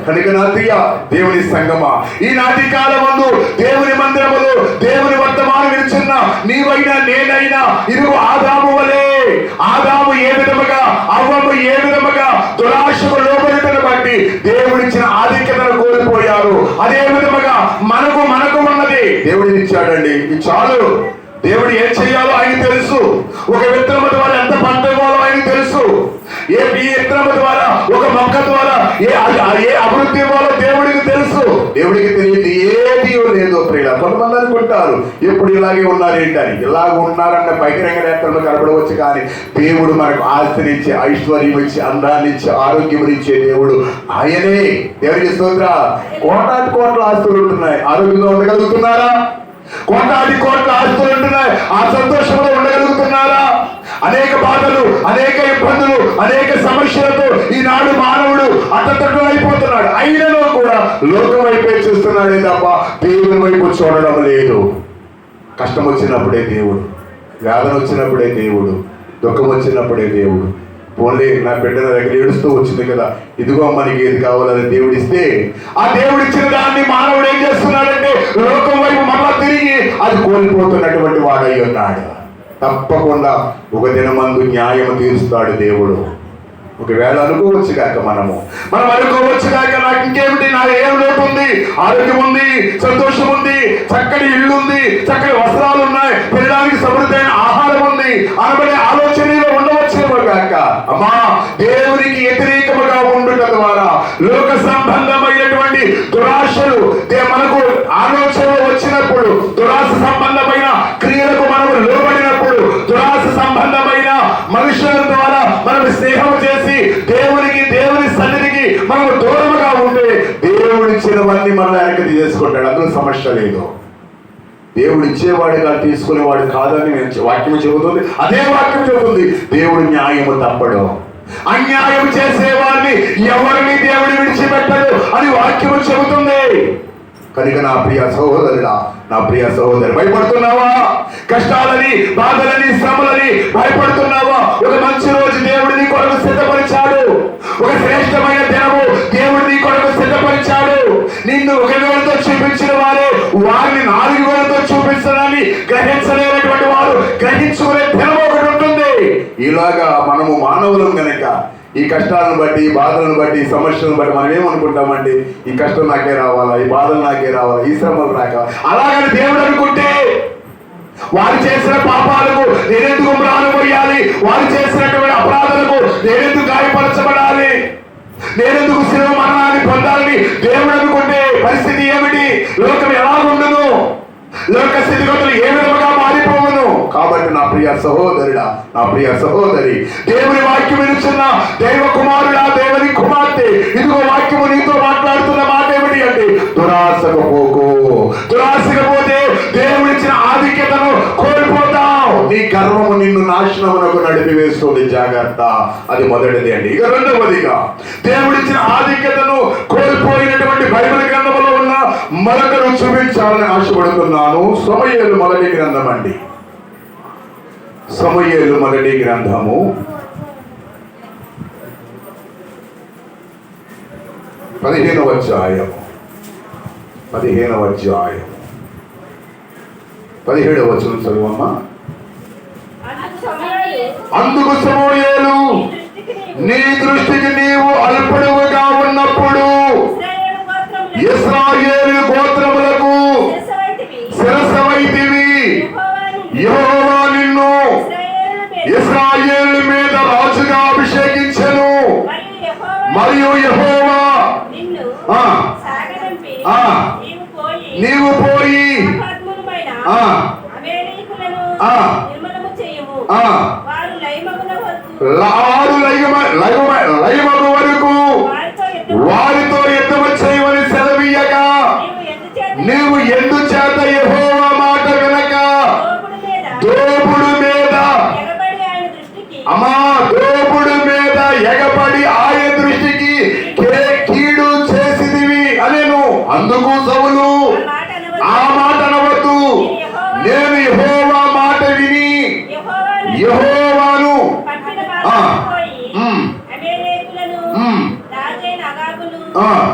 [SPEAKER 1] కనుక నా ప్రియ దేవుని సంగమా, ఈనాటి కాలమందు దేవుని మందిరములో దేవుని వర్తమానం వినుచున్న నీవైనా నేనైనా ఇరుగు ఆదాము వలే, ఆదాము ఏ విధముగా, అవ్వము ఏ విధముగా దురాశకు లోబడుటను బట్టి దేవుడిచ్చిన ఆధిక్యతను కోల్పోయారు. అదే విధముగా మనకు ఉన్నది దేవుడు ఇచ్చాడండి. ఇది చాలు. దేవుడు ఏం చేయాలో ఆయన తెలుసు. ఒక విత్తనము ద్వారా ఎంత పంట ఇవ్వాలో ఆయన తెలుసు. ఈ విత్తనము ద్వారా, ఒక మొక్క ద్వారా ఏ అభివృద్ధి ఇవ్వాలో దేవుడికి తెలుసు. దేవుడికి తెలియదు ఏది లేదో ప్రియుల. కొంతమంది అనుకుంటారు ఎప్పుడు ఇలాగే ఉన్నారేంటని. ఇలాగ ఉన్నారన్న బహిరంగ నేత్రంలో కనబడవచ్చు, కానీ దేవుడు మనకు ఆస్తినిచ్చి, ఐశ్వర్యం ఇచ్చి, అందాన్ని ఇచ్చి, ఆరోగ్యం ఇచ్చే దేవుడు ఆయనే. దేవుడికి స్తోత్రం. కోట్ల ఆస్తులు ఉంటున్నాయి, ఆరోగ్యంగా ఉండగలుగుతున్నారా? కోట్ల ఆస్తులు ఉంటున్నాయి, ఆ సంతోషంలో ఉండగలుగుతున్నారా? అనేక బాధలు, అనేక ఇబ్బందులు, అనేక సమస్యలతో ఈనాడు మానవుడు అట్టతట్టులైపోతున్నాడు. అయినను కూడా లోకం వైపే చూస్తున్నాడే తప్ప దేవుని వైపు చూడడం లేదు. కష్టం వచ్చినప్పుడే దేవుడు, వేదన వచ్చినప్పుడే దేవుడు, దుఃఖం వచ్చినప్పుడే దేవుడు. పోన్లే, నా బిడ్డ నా దగ్గర ఏడుస్తూ వచ్చింది కదా, ఇదిగో మనకి ఏది కావాలని దేవుడు ఇస్తే, ఆ దేవుడు ఇచ్చిన దాన్ని మానవుడు ఏం చేస్తున్నాడంటే లోకం వైపు మళ్ళా తిరిగి అది కోల్పోతున్నటువంటి వాడై ఉన్నాడు. తప్పకుండా ఒక దినమందు న్యాయం తీరుస్తాడు దేవుడు. ఒకవేళ అనుకోవచ్చు కాక మనం అనుకోవచ్చు కాక, నాకు ఇంకేమిటి, నాకు ఏం లోటు ఉంది? ఆరోగ్యం ఉంది, సంతోషం ఉంది, చక్కటి ఇల్లు ఉంది, చక్కటి వస్త్రాలు ఉన్నాయి, తినడానికి సమృద్ధమైన ఆహారం ఉంది అనబడే ఆలోచనలో ఉండవచ్చేమో కాక, అమ్మా దేవునికి వ్యతిరేకముగా ఉండుట ద్వారా లోక సంబంధమైనటువంటి దురాశలు మనకు ఆలోచనలు వచ్చినప్పుడు, దురాశ సంబంధమైన క్రియలకు మనము లోబడినప్పుడు, దురాశ సంబంధమైన మనుషుల ద్వారా మనం స్నేహం చేసి దేవుని సన్నిధికి మనం దూరముగా ఉంటే దేవుడిచ్చినవన్నీ మనం వెనక్కి తీసేసుకుంటాడు. అందులో సమస్య లేదు. దేవుడు ఇచ్చేవాడు కాదు, తీసుకునేవాడు కాదని వాక్యం చెబుతుంది. అదే వాక్యం చెబుతుంది, దేవుడు న్యాయము తప్పడు, అన్యాయం చేసేవాడిని ఎవరిని దేవుడు విడిచిపెట్టడు అని వాక్యము చెబుతుంది. కనుక నా ప్రియ సహోదరుడా, నా ప్రియ సహోదరు, భయపడుతున్నావా? కష్టాలని, బాధలని, శ్రమలని భయపడుతున్నావా? ఒక మంచి రోజు దేవుడు నీ కొరకు సిద్ధపరిచాడు. ఒక శ్రేష్టమైన దినము దేవుడు నీ కొరకు సిద్ధపరిచాడు. నిన్ను ఒక వేలతో చూపించిన వారే వారిని 4 వేలతో చూపించడాన్ని గ్రహించలేనటువంటి వారు గ్రహించుకునే దినం ఒకటి ఉంటుంది. ఇలాగా మనము మానవులం కనుక ఈ కష్టాలను బట్టి, ఈ బాధలను బట్టి, ఈ సమస్యలను బట్టి మనం ఏమనుకుంటామంటే, ఈ కష్టం నాకే రావాలా, ఈ బాధలు నాకే రావాలా, ఈ శ్రమలు రాక, అలాగని దేవుడు అనుకుంటే వారు చేసిన పాపాలకు నేనెందుకు ప్రాణం పోయాలి, వారు చేసినటువంటి అపరాధాలకు నేనెందుకు గాయపరచబడాలి, నేనెందుకు శిలువ మరణాన్ని పొందాలని దేవుడు అనుకుంటే పరిస్థితి ఏమిటి? లోకం ఎలా ఉండదు? లోక స్థితిగతులు ఏ విధముగా మారిపోవును? కాబట్టి నా ప్రియ సహోదరుడా, నా ప్రియ సహోదరి, దేవుని వాక్యం వినుచున్న దైవ కుమారుడా, దేవుని కుమార్తె, ఇదిగో వాక్యము నీతో మాట్లాడుతున్న మాట ఏమిటి అంటే, దురాశకు పోకు. దురాశకు పోతే దేవుడిచ్చిన ఆధిక్యతను కోల్పోతావు. నీ గర్వము నిన్ను నాశనమునకు నడిపివేస్తుంది. జాగ్రత్త. అది మొదటిది అండి. ఇక రెండవదిగా దేవుడిచ్చిన ఆధిక్యతను కోల్పోయినటువంటి బైబిల్ గ్రంథంలో ఉన్న మరొకరు చూపించాలని ఆశపడుతున్నాను. సమూయేలు మొదటి గ్రంథం అండి. సమూయేలు మొదటి గ్రంథము 15వ అధ్యాయం 17వ వచనం చదువమ్మా. అందుకు సమూయేలు, నీ దృష్టికి నీవు అల్పుడుగా ఉన్నప్పుడు ఇశ్రాయేలు గోత్రములకు శిరస్సవైతివి. యెహోవా నిన్ను ఇశ్రాయేలు మీద రాజుగా అభిషేకించెను. మరియు యెహోవా నీవు పోయి లయమగు వరకు వారితో యుద్ధము చేయమని సెలవీయగా, నీవు ఎందుచేత యెహోవా మాట వినక దోపుడు మీద దోపుడు మీద ఎగబడి ఆయన దృష్టికి కీడు చేసిదివి అనెను. అందుకు సౌలు, ఆ మాట అనవద్దు, నేను యెహోవా మాట విని యెహోవాను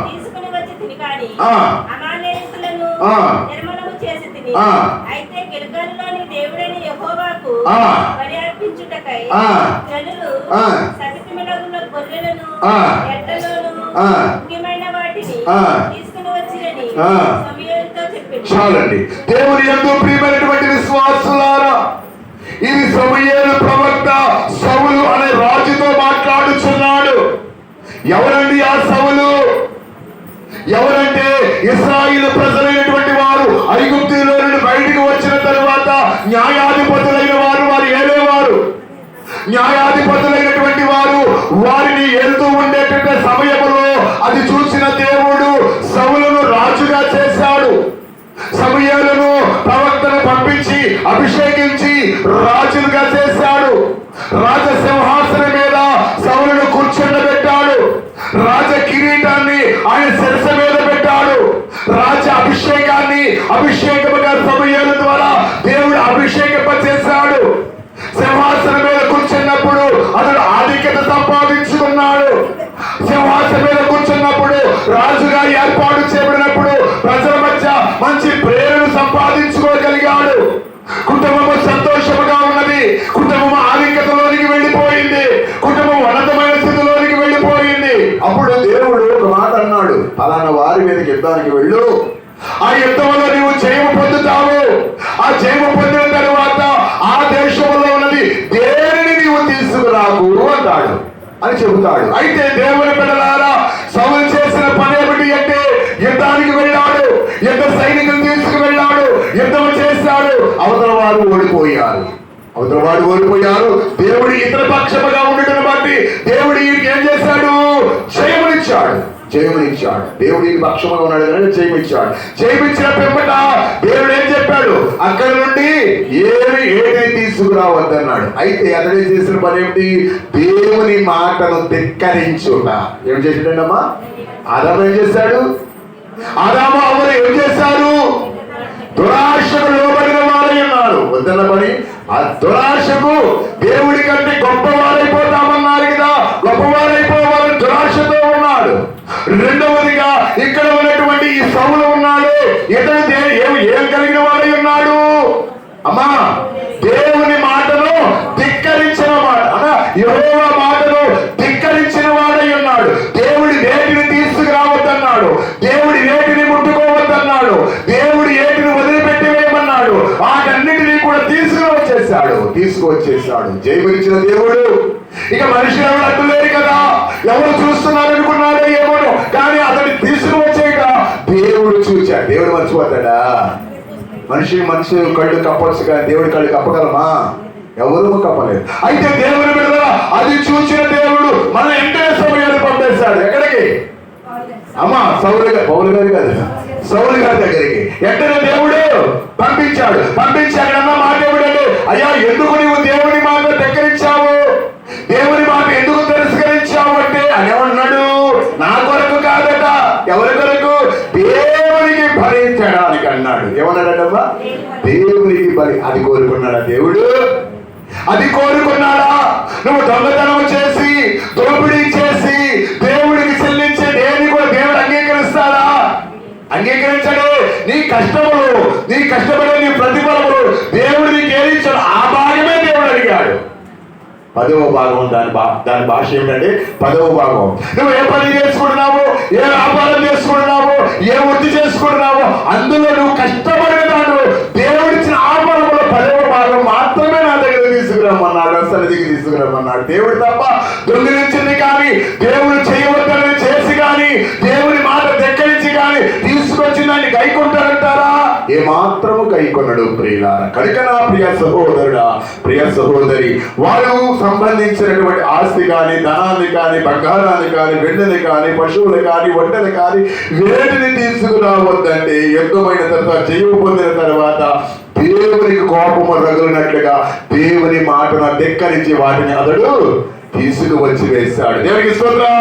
[SPEAKER 2] తీసుకుని వచ్చి తిని కాని అమాలేకులను నిర్మూలము చేసి తిని. అయితే గిల్గాలులోని దేవుడైన యెహోవాకు బలి అర్పించుటకై జనులు సమితిమిలగుల గొర్రెలను ఎడ్లను ముఖ్యమైన వాటిని తీసుకుని వచ్చిరని సమూయేలుతో చెప్పింది.
[SPEAKER 1] చాలండి. దేవుని యందు ప్రియమైనటువంటి విశ్వాసులారా, ఇది సమూయేలు ప్రవక్త సౌలు అనే రాజుతో మాట్లాడుచున్నాడు. ఎవరండి ఆ సౌలు? ఎవరంటే ఇశ్రాయేలు ప్రజలైనటువంటి వారు ఐగుప్తులో నుండి బయటికి వచ్చిన తరువాత న్యాయాధిపతులైన వారు వారు ఏలేవారు. న్యాయాధిపతులైనటువంటి వారు వారిని వెళ్తూ ఉండేటువంటి సమయంలో అది చూసిన దేవుడు సౌలును రాజుగా చేశాడు. సమూయేలును ప్రవక్తను పంపించి అభిషేకించి రాజులుగా చేశాడు. రాజసింహాసనం మీద సౌలును కూర్చుండబెట్టాడు. రాజ కిరీటాన్ని ఆయన శిరస్సు మీద పెట్టాడు. రాజ అభిషేకముగా సమూయేలు ద్వారా దేవుడు అభిషేకింప చేశాడు. సింహాసనం మీద కూర్చున్నప్పుడు అతడు ఆధిక్యత సంపాదించుకున్నాడు. సింహాసనం మీద కూర్చున్నప్పుడు రాజుగా ఏర్పాటు చేయబడినప్పుడు ప్రజల మధ్య మంచి ప్రేరణ సంపాదించుకోగలిగాడు. కుటుంబము సంతోషముగా ఉన్నది. కుటుంబము ఆధిక్యతలోనికి వెళ్ళిపోయింది. కుటుంబం ఉన్నతమైన స్థితిలోనికి వెళ్ళిపోయింది. అప్పుడు దేవుడు ఒక మాట అన్నాడు, ఫలానా వారి మీదకి యుద్ధానికి వెళ్ళు, ఆ యుద్ధంలో నీవు జయము పొందుతావు. ఆ జయము పొందిన తరువాత ఆ దేశంలో ఉన్నది దేనిని నీవు తీసుకురాకు అంటాడు అని చెబుతాడు. అయితే దేవుని బిడ్డలారా, సౌలు చేసిన పని ఏమిటి అంటే యుద్ధానికి వెళ్ళాడు, యుద్ధ సైనికులు తీసుకువెళ్ళాడు, యుద్ధం చేశాడు. అవతల వారు ఓడిపోయారు. దేవుడు ఇతర పక్షముగా ఉండటం బట్టి దేవుడు ఏం చేశాడు? జయమునిచ్చాడు. దేవుడు ఈ పక్షముగా ఉన్నాడు కానీ జయమిచ్చాడు. జయమిచ్చిన పిమ్మట దేవుడు ఏం చెప్పాడు? అక్కడి నుండి ఏది తీసుకురావద్దన్నాడు. అయితే అతడే చేసిన పని ఏమిటి? దేవుని మాటను ధిక్కరించుట. ఏం చేశాడమ్మా? ఆదాము ఏం చేశాడు? ఆదాము అవ్వలు ఏం చేశారు? దురాశకు లోబడిన వారై ఉన్నారు. వద్దన్న పని ఆ దురాశకు దేవుడి కంటే గొప్పవారైపోతామన్నారు కదా, గొప్పవారైపోవాలని దురాశతో ఉన్నాడు. రెండవదిగా ఇక్కడ ఉన్నటువంటి ఈ సౌలు ఉన్నాడు, ఇతడు ఏం కలిగిన వాడై ఉన్నాడు? అమ్మా, దేవుని మాటను ధిక్కరించిన మాట, యెహోవా మాటను ధిక్కరించిన వాడై ఉన్నాడు. దేవుడి వేటిని తీసుకురావద్దన్నాడు, దేవుడి వేటిని ముట్టుకోవద్దన్నాడు, దేవుడి ఏటిని వదిలిపెట్టివేయమన్నాడు. వాటన్నిటినీ కూడా తీసుకువచ్చేశాడు. జయమిచ్చిన దేవుడు. ఇక మనిషి ఎవరు అడ్డులేరు కదా, ఎవరు చూస్తున్నారు అనుకున్నాడో ఏమోను, కానీ అతన్ని తీసుకువచ్చేట దేవుడు చూచాడు. దేవుడు మర్చిపోతాడా? మనిషి కళ్ళు కప్పచ్చు కానీ దేవుడి కళ్ళు కప్పగలమా? ఎవరు కప్పలేదు. అయితే దేవుని బిడ్డ అది చూసిన దేవుడు మన ఎంటే సమయాన్ని పంపేశాడు. ఎక్కడికి? అమ్మా, పౌలు గారు కాదు, సౌలు గారి దగ్గరికి. వెంటనే దేవుడు పంపించాడు. పంపించి అక్కడ అన్న మాట ఏమిటంటే, అయ్యా ఎందుకు నీవు దేవుని మాట ధిక్కరించావు, దేవుని మాట ఎందుకు తిరస్కరించావు అంటే అనేమన్నాడు, నా కొరకు కాదట, ఎవరి కొరకు, దేవునికి భరించడానికి అన్నాడు. ఏమన్నాడమ్మా, దేవునికి బలి. అది కోరుకున్నాడా దేవుడు? అది కోరుకున్నాడా? నువ్వు దొంగతనం చేసి దోపిడీ చేసి దేవుడికి చెల్లించే దేని కూడా దేవుడు అంగీకరిస్తాడా? అంగీకరించడు. నీ కష్టములు, నీ కష్టపడే నీ ప్రతిఫలములు దేవుడు నీకు ఏదిచ్చాడు ఆ భాగమే దేవుడు అడిగాడు. 10వ భాగం. దాని భాష ఏమిటంటే 10వ భాగం. నువ్వు ఏ పని చేసుకుంటున్నావు, ఏ వ్యాపారం చేసుకుంటున్నావు, ఏ వృత్తి చేసుకుంటున్నావు, అందులో నువ్వు కష్టపడిన దాంట్లో దేవుడిచ్చిన ఆపదములో 10వ భాగం మాత్రమే నా దగ్గర తీసుకురమ్మన్నాడు, సన్నిధికి తీసుకురమ్మన్నాడు. దేవుడు తప్ప దొంగిలించింది కానీ, దేవుడు చేయవద్దని చేసి కానీ, దేవుని మాట ధిక్కరించి కానీ తీసుకొచ్చి దాన్ని గైకొంటారంటారా? ఏ మాత్రము గైకొనడు ప్రియులారా. కనుక నా ప్రియ సహోదరుడా, ప్రియ సహోదరి, వారు సంబంధించినటువంటి ఆస్తి కానీ, ధనాన్ని కానీ, బంగారాన్ని కానీ, వెండిని కానీ, పశువులు కానీ, ఒంటెలు కానీ వేటిని తీసుకురావద్దంటే యుద్ధమైన తర్వాత, జయము పొందిన తర్వాత దేవునికి కోపము రగులినట్లుగా దేవుని మాటను ధిక్కరించి వాటిని అతడు తీసుకువచ్చి వేశాడు. దేవునికి స్తోత్రం.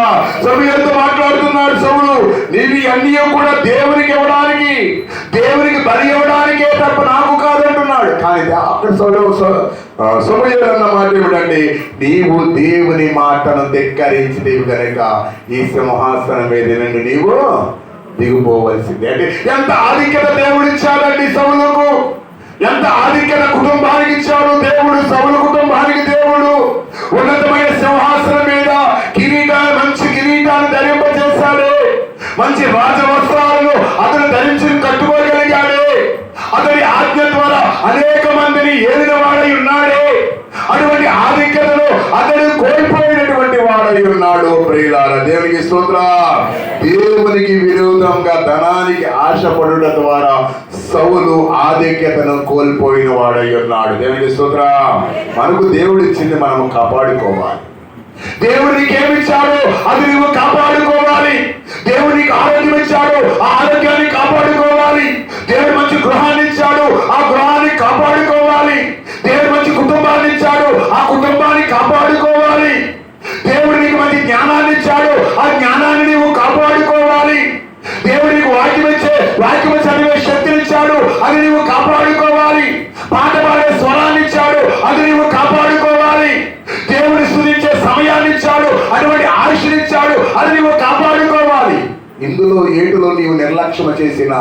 [SPEAKER 1] సమయంతో మాట్లాడుతున్నాడు సౌలు, నీవి అన్నీ కూడా దేవునికి ఇవ్వడానికి, దేవునికి బలి ఇవ్వడానికే తప్ప నాకు కాదంటున్నాడు. కానీ అక్కడ సమయంలో అన్న మాట ఏమిటంటే, నీవు దేవుని మాటను ధిక్కరించినవి కనుక ఈ సింహాసనం మీద నుండి నీవు దిగిపోవలసిందే. అంటే ఎంత ఆధిక్యత దేవుడు ఇచ్చాడండి సౌలుకు, ఎంత ఆధిక్యత కుటుంబానికి ఇచ్చాడు దేవుడు. సౌలు కుటుంబానికి దేవుడు ఉన్నతమైన సింహాసనం మీద మంచి కిరీటాన్ని ధరింపజేశాడు. మంచి రాజవస్త్రాలను అతను ధరించి కట్టుకోగలిగాడే. అతని ఆజ్ఞ ద్వారా అనేక మందిని ఏలిన వాడై ఉన్నాడే. అటువంటి ఆధిక్యతను అతడు కోల్పోయినటువంటి వాడై ఉన్నాడు. ప్రియులారా, దేవునికి స్తోత్రం. దేవునికి విరోధంగా ధనానికి ఆశపడుట ద్వారా సౌలు ఆధిక్యతను కోల్పోయిన వాడై ఉన్నాడు. దేవునికి స్తోత్రం. మనకు దేవుడు ఇచ్చింది మనము కాపాడుకోవాలి. దేవుడు నీకేమిచ్చాడు అది నువ్వు కాపాడుకోవాలి. దేవుడు నీకు ఆరోగ్యం ఇచ్చాడు, ఆ ఆరోగ్యాన్ని కాపాడుకోవాలి. దేవుడు మంచి గృహాన్ని ఇచ్చాడు, ఆ గృహాన్ని కాపాడుకోవాలి. దేవుడు మంచి కుటుంబాన్ని ఇచ్చాడు, ఆ కుటుంబాన్ని కాపాడుకోవాలి. దేవుడు నీకు మంచి జ్ఞానాన్ని ఇచ్చాడు, ఆ జ్ఞానాన్ని నీవు కాపాడుకోవాలి. దేవుడు నీకు వాక్యం చదివే శక్తిని ఇచ్చాడు, అది నీవు కాపాడుకోవాలి. పాట పాడే స్వరాన్ని ఇచ్చాడు, అది నీవు కాపాడుకోవాలి. దేవుడు స్తుతించే సమయాన్ని ఇచ్చాడు, అటువంటి ఆయుష్ని ఇచ్చాడు, అది నీవు కాపాడుకోవాలి. ఇందులో ఏటులో నీవు నిర్లక్ష్యం చేసిన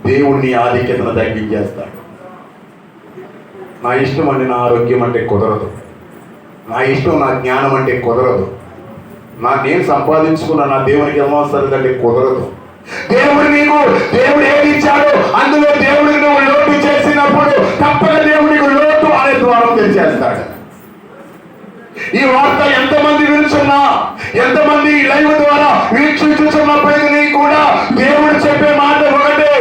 [SPEAKER 1] దేవుణ్ణి ఆధిక్యతను తగ్గించేస్తాడు. నా ఇష్టం అంటే నా ఆరోగ్యం అంటే కుదరదు, నా ఇష్టం నా జ్ఞానం అంటే కుదరదు, నేను సంపాదించుకున్న నా దేవునికి ఏమవసరం అంటే కుదరదు. దేవుడు ఏది ఇచ్చాడో అందులో దేవుడికి నువ్వు లోటు చేసినప్పుడు తప్పక దేవుడికి లోటు అనే ద్వారం తెరిచేస్తాడు. ఈ వార్త ఎంతమంది వినుచున్నా, ఎంతమంది లైవ్ ద్వారా వీక్షించుచున్నప్పటికీ కూడా దేవుడు చెప్పే మాట ఒకటే,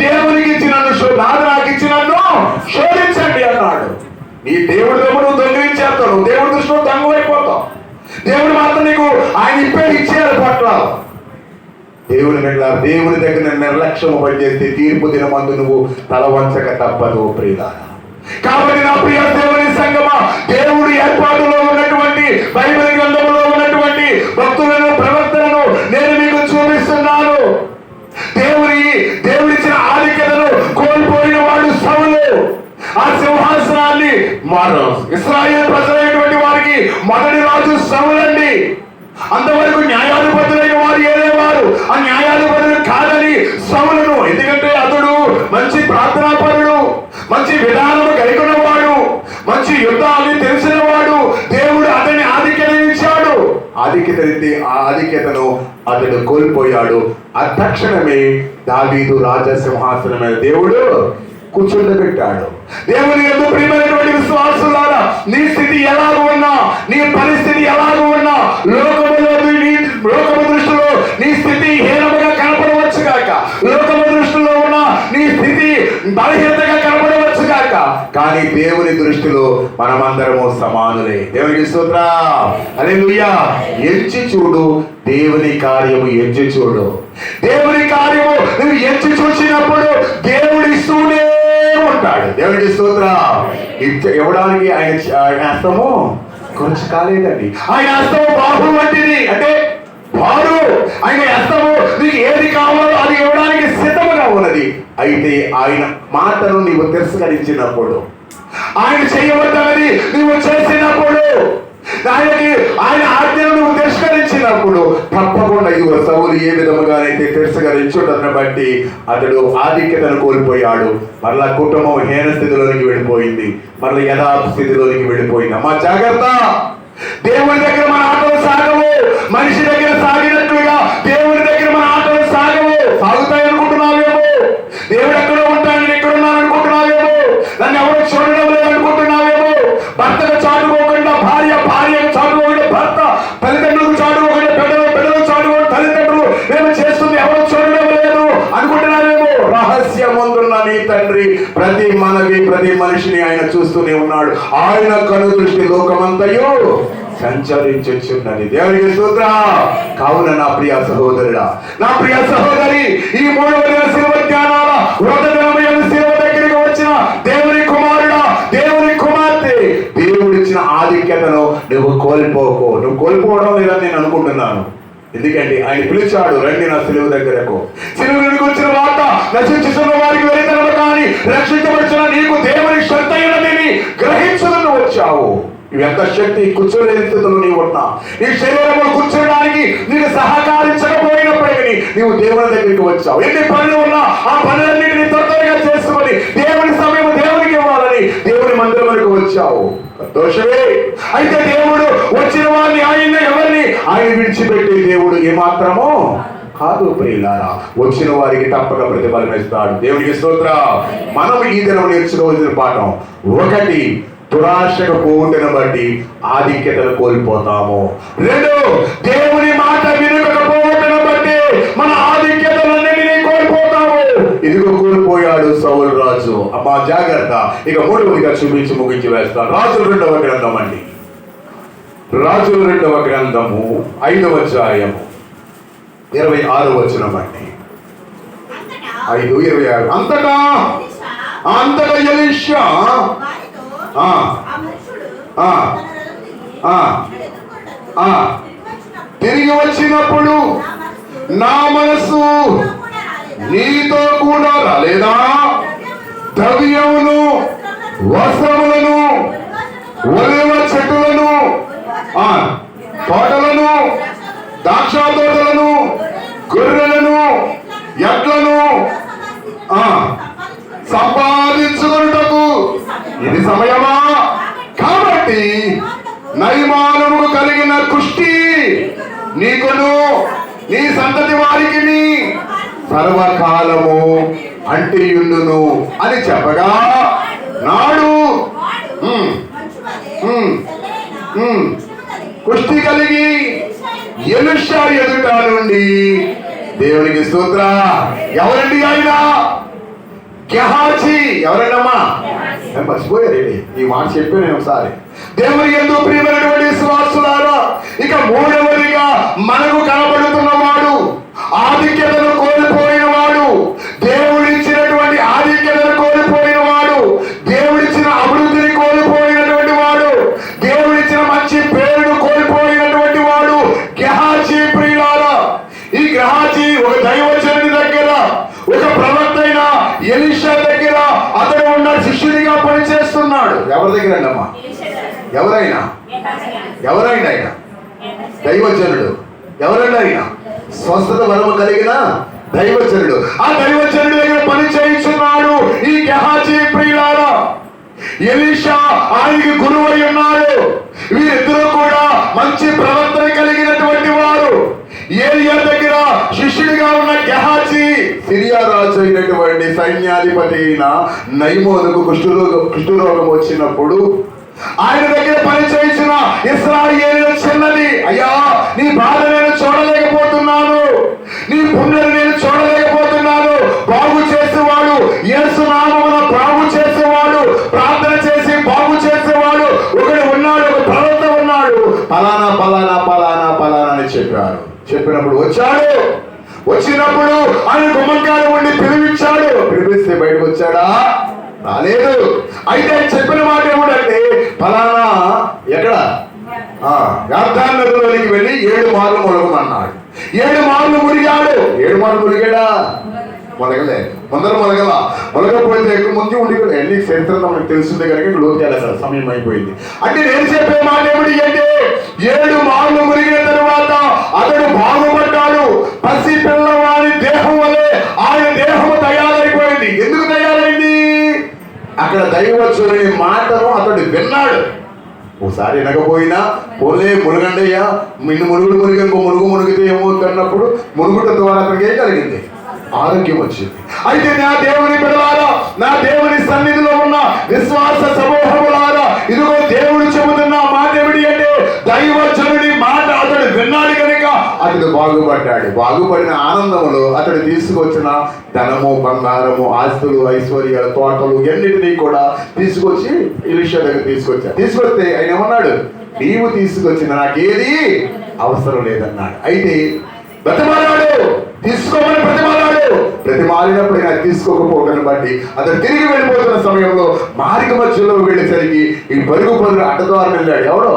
[SPEAKER 1] దేవునికి ఇచ్చినన్ను నాకు ఇచ్చినన్ను శోధించండి అన్నాడు. నీ దేవుడి దగ్గర నువ్వు దొంగిలించేస్తావు, దేవుడి దృష్టిలో దొంగైపోతావు. దేవుడు మాత్రం నీకు ఆయన ఇచ్చేయాలి పట్ల. దేవుని దగ్గర నిర్లక్ష్యం పనిచేస్తే తీర్పు దినమందు నువ్వు తల వంచక తప్పదు ప్రియులారా. కాబట్టి నా ప్రియ దేవుని సంగమా, దేవుడి ఏర్పాటులో ఉన్నటువంటి బైబిల్ గ్రంథంలో ఉన్నటువంటి భక్తులను ప్రవర్తనను నేను మీకు చూపిస్తున్నాను. దేవుడిచ్చిన ఆధిక్యతను కోల్పోయిన వాడు సౌలు. ఆ సింహాసనాన్ని ఇశ్రాయేలు ప్రజలైనటువంటి వారికి మొదటి రాజు సౌలండి. అంతవరకు న్యాయాధిపతులైన వారు ఏదేవారు, ఆ న్యాయాధిపతులు కాదని సౌలును, ఎందుకంటే అతడు మంచి ప్రార్థనాపరుడు, మంచి విధానము కలిగినవాడు, మంచి యుద్ధాన్ని తెలిసినవాడు. దేవుడు అతన్ని ఆధిక్యత ఇచ్చాడు. ఆ ఆధిక్యతను అతడు కోల్పోయాడు. ఆ తక్షణమే దావీదు రాజసింహాసనం మీద దేవుడు కూర్చుండబెట్టాడు. దేవుని యందు ప్రియమైనటువంటి విశ్వాసులారా, నీ స్థితి ఎలాగ ఉన్నా, నీ పరిస్థితి ఎలాగ ఉన్నా, లోకము దృష్టిలో నీ స్థితి హీనముగా కనపడవచ్చు కాక, లోకము దృష్టిలో ఉన్న నీ స్థితి బలహీనతగా కనపడవచ్చు కాక, కానీ దేవుని దృష్టిలో మనమందరము సమానులే. దేవునికి స్తోత్రం. హల్లెలూయా. ఎంచి చూడు, దేవుని కార్యము ఎంచి చూడు. దేవుని కార్యము నువ్వు ఎంచి చూసినప్పుడు దేవుడు ఇస్తూనే ఉంటాడు. దేవునికి స్తోత్రం. ఇవ్వడానికి ఆయన హస్తము కొంచెం కాలేదండి. ఆయన హస్తము బాహు వంటిది, అంటే వారు ఆయన హస్తము నీకు ఏది కావాలో అది ఇవ్వడానికి సిద్ధముగా ఉన్నది. అయితే ఆయన మాటను నీవు తిరస్కరించినప్పుడు, ఆయన చేయవద్దన్నది నీవు చేసినప్పుడు, ఆయన ఆజ్ఞను నువ్వు తిరస్కరించినప్పుడు తప్పకుండా ఇదిగో సౌలు ఏ విధముగానైతే తిరస్కరించుటను బట్టి అతడు ఆధిక్యతను కోల్పోయాడు. మరలా కుటుంబం హీన స్థితిలోనికి వెళ్ళిపోయింది, మరలా యథాస్థితిలోనికి వెళ్ళిపోయింది. అమ్మా జాగ్రత్త. దేవుని దగ్గర మన ఆటలు సాగవు. మనిషి దగ్గర సాగినట్లుగా దేవుని దగ్గర మన ఆటలు సాగవు. సాగుతాయి అనుకుంటున్నావేమో. దేవుడు ఎక్కడో ఉంటాను, నేను ఎక్కడ ఉన్నాను అనుకుంటున్నావేమో. నన్ను ఎవరు చూడడం లేదు అనుకుంటున్నావేమో. భర్తకు చాటుకోకుండా భార్య, భార్యకు చాటుకోకుండా భర్త, తల్లిదండ్రులకు చాటుకోకుండా బిడ్డలకు చాటుకోకుండా తల్లిదండ్రులు, మేము చేస్తుంది ఎవరు చూడడం లేదు అనుకుంటున్నావేమో. రహస్యమందున్న నీ తండ్రి ప్రతి మనిషిని ఆయన చూస్తూనే ఉన్నాడు. ఆయన కను దృష్టి లోకమంతయు సంచరించుచున్నది. దేవునికి స్తోత్రం. కావున నా ప్రియ సహోదరుడా, నా ప్రియ సహోదరి, ఈ 3వ దిన శిలువ ధ్యానాల శిలువ దగ్గరికి వచ్చిన దేవుని కుమారుడా, దేవుని కుమార్తె, దేవుడిచ్చిన ఆధిక్యతను నువ్వు కోల్పోకు. నువ్వు కోల్పోవడం లేదని నేను అనుకుంటున్నాను. ఎందుకంటే ఆయన పిలిచాడు, రండి నా శిలువ దగ్గరకు. శిలువ దగ్గరికి వచ్చిన వార్త నశించుతున్న వారికి వెళితనము కానీ రక్షించబడిన నీకు దేవుని శక్తి అయినదని గ్రహించదని వచ్చావు. ఎంత శక్తి కూర్చోలేని స్థితిలో నీవు ఉన్నా, నీ శరీరంలో కూర్చోడానికి నీకు సహకరించకపోయినప్పటికీ నీవు దేవుని దగ్గరికి వచ్చావు. ఎన్ని పనులు ఉన్నా ఆ పనులన్నింటినీ త్వరగా చేసుకొని దేవుని సమయం దేవునికి ఇవ్వాలని దేవుని మందిరంలోకి వచ్చావు. దోషమే. అయితే దేవుడు వచ్చిన వారిని, ఎవరిని ఆయన విడిచిపెట్టే దేవుడు ఏమాత్రమో కాదు ప్రియులారా. వచ్చిన వారికి తప్పక ప్రతిఫలం ఇస్తాడు. దేవునికి స్తోత్రం. మనం ఈ దినం నేర్చుకోవాల్సిన పాఠం 1, దురాశకు పోవుటను బట్టి ఆధిక్యతను కోల్పోతాము. 2, దేవుని మాట వినకపోవటను బట్టి మన ఆధిక్యతలన్నిటినీ కోల్పోతాము. ఇదిగో కోల్పోయాడు సౌలు రాజు. అమ్మా జాగ్రత్త. ఇక 3వదిగా చూపించి ముగించి వేస్తాను. రాజుల 2వ గ్రంథం అండి. రాజుల 2వ గ్రంథము 5వ అధ్యాయము 26వ వచనం అండి. 5:26. అంతటా ఎలీషా తిరిగి వచ్చినప్పుడు నా మనసు నీతో కూడా రాలేదా? ద్రవ్యమును, వస్త్రములను, ఒలివ చెట్టులను, తోటలను, ద్రాక్ష తోటలను, గొర్రెలను, ఎడ్లను సంపాదించుకొనుటకు ఇది సమయమా? కాబట్టి నయమానము కలిగిన కుష్టి నీకును నీ సంతతి వారికి సర్వకాలము అంటియుండును అని చెప్పగా నాడు కుష్టి కలిగి ఎలీషా ఎదుట నుండి, దేవునికి స్తోత్రం. ఎవరండి ఆయన? గెహాజీ. ఎవరండమ్మా? మర్చిపోయారండి. ఈ మాట చెప్పాను నేను ఒకసారి. దేవుని యందు ప్రియమైనటువంటి విశ్వాసులారా, ఇక 3వదిగా మనకు కనబడుతున్నవాడు ఆధిక్యతను కోల్పోయిన వాడు, దేవుడిచ్చినటువంటి ఆధిక్యతను కోల్పోయిన వాడు, దేవుడిచ్చిన అభివృద్ధిని కోల్పోయినటువంటి వాడు, దేవుడిచ్చిన మంచి పేరును కోల్పోయినటువంటి వాడు గెహాజీ. ప్రియులారా, ఈ గెహాజీ ఒక దైవజనుడి దగ్గర, ఒక ప్రవక్త అయిన ఎలీషా దగ్గర అతను ఉన్న శిష్యుడిగా పనిచేస్తున్నాడు. ఎవరి దగ్గర అమ్మా? ఎవరైనా ఆయన దైవజనుడు. ఎవరండి ఆయన? స్వస్థత వరము కలిగిన దైవజనుడు. ఆ దైవజనుడి దగ్గర పని చేయించున్నాడు ఈ గెహాజీ. ప్రియులారా, ఎలీషా ఆయనకి గురువై ఉన్నాడు. వీరిద్దరూ కూడా మంచి ప్రవర్తన కలిగినటువంటి వారు. ఏలియా దగ్గర శిష్యుడిగా ఉన్న గెహాజీ సిరియా రాజు అయినటువంటి సైన్యాధిపతి అయిన నయమోనుకు కుష్ఠరోగం వచ్చినప్పుడు ఆయన దగ్గర పనిచేసిన ఇశ్రాయేలు చిన్నది, అయ్యా నీ బాధ నేను చూడలేకపోతున్నాను, నీ పుణ్యను నేను చూడలేకపోతున్నాను, బాగు చేసేవాడు యేసు నామమున బాగు చేసేవాడు, ప్రార్థన చెప్పినప్పుడు వచ్చాడు. వచ్చినప్పుడు ఆయన గుమ్మంకాయ ఉండి పిలిపించాడు. పిలిపిస్తే బయటకు వచ్చాడా? రాలేదు. అయితే చెప్పిన మాట ఏమిటంటే ఫలానా ఎక్కడ యార్దాను నదిలోనికి వెళ్ళి 7 మార్లు మునగమన్నాడు. 7 మార్లు మునిగాడు. 7 మార్లు మునిగాడా? మొలగలే. మొలగపోతే ముందు ఉండి ఎన్ని చరిత్ర మనకు తెలుస్తుంది కనుక లోకేయాలి. సార్ సమయం అయిపోయింది. అంటే నేను చెప్పే మాట ఏమిటి అంటే 7 మార్లు మునిగిన తరువాత అతడు బాగుపడ్డాడు. పసి పిల్లవాడి దేహం వలె ఆయన దేహం తయారైపోయింది. ఎందుకు తయారైంది? అక్కడ దైవజనుని మాటను అతడు విన్నాడు. ఓసారి వినకపోయినా పోలే మునుగండయ్యా, నిన్ను మునిగితే ఏమవుతున్నప్పుడు మునుగుట ద్వారా అతనికి ఏం కలిగింది? ఆరోగ్యం వచ్చింది. అయితే నా దేవుని బిడ్డలారా, నా దేవుని సన్నిధిలో ఉన్న విశ్వాస సమూహములారా, ఇదిగో దేవుడు చెబుతున్న మాట ఏమిటి అంటే దైవజనుడి మాట అతడు విన్నాడు కనుక అతడు బాగుపడ్డాడు. బాగుపడిన ఆనందంలో అతడు తీసుకొచ్చిన ధనము, బంగారము, ఆస్తులు, ఐశ్వర్యాలు, తోటలు ఎన్నిటినీ కూడా తీసుకొచ్చి ఎలీషా దగ్గర తీసుకొస్తే ఆయన ఏమన్నాడు? నీవు తీసుకొచ్చిన నాకేది అవసరం లేదన్నాడు. అయితే బ్రతిమాలాడు, తీసుకోమని ప్రతిమాలినప్పుడు ఆయన తీసుకోకపోవడాన్ని బట్టి అతను తిరిగి వెళ్ళిపోతున్న సమయంలో మార్గ మధ్యలో వెళ్ళేసరికి ఈ పరుగు అడ్డద్వారం వెళ్ళాడు. ఎవడో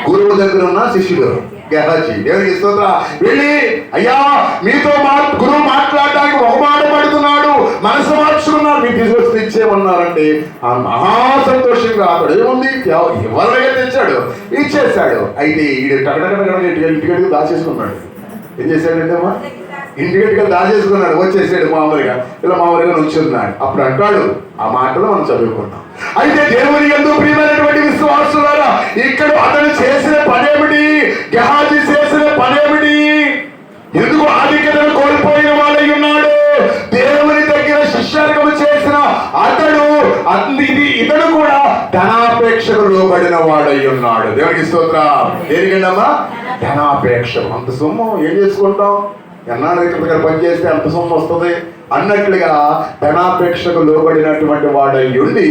[SPEAKER 1] గురువు దగ్గర ఉన్న శిష్యుడు గెహాజీ. దేవునికి స్తోత్రం. వెళ్ళి అయ్యా మీతో గురువు మాట్లాడడానికి మొహమాట పడుతున్నాడు, మనసు మార్చుకున్నాడు, మీరు తీసుకొచ్చి ఇచ్చేయమన్నారంటే మహా సంతోషంగా అతడు ఏముంది ఎవరిగా తెచ్చాడు, ఇచ్చేసాడు. అయితే ఈడు ఇంటికి దాచేసుకున్నాడు. ఏం చేశాడంటే అమ్మా ఇంటికి దాచేసుకున్నాడు. వచ్చేసాడు మామూలుగా నుంచున్నాడు. అప్పుడు అంటాడు ఆ మాటలు మనం చదువుకుంటాం. అయితే దేవుని యందు ప్రియమైనటువంటి విశ్వాసులారా, ఇక్కడ అతను చేసిన పనేమిటి? గెహాజీ చేసిన పనేమిటి? ఎందుకు ఆధిక్యతను కోల్పోయిన వాడై ఉన్నాడు? దేవుని దగ్గర శిష్యర్గము చేసిన ఇతడు కూడా ధనాపేక్షకు లోబడిన వాడై ఉన్నాడు. దేవునికి స్తోత్రం. దేనికండమ్మా? ధనాపేక్షకు. అంత సొమ్ము ఏం చేసుకుంటాం? ఎన్నాళ్ళు ఇక్కడ పనిచేస్తే అంత సొమ్ము వస్తుంది అన్నట్లుగా ధనాపేక్షకు లోబడినటువంటి వాడై ఉండి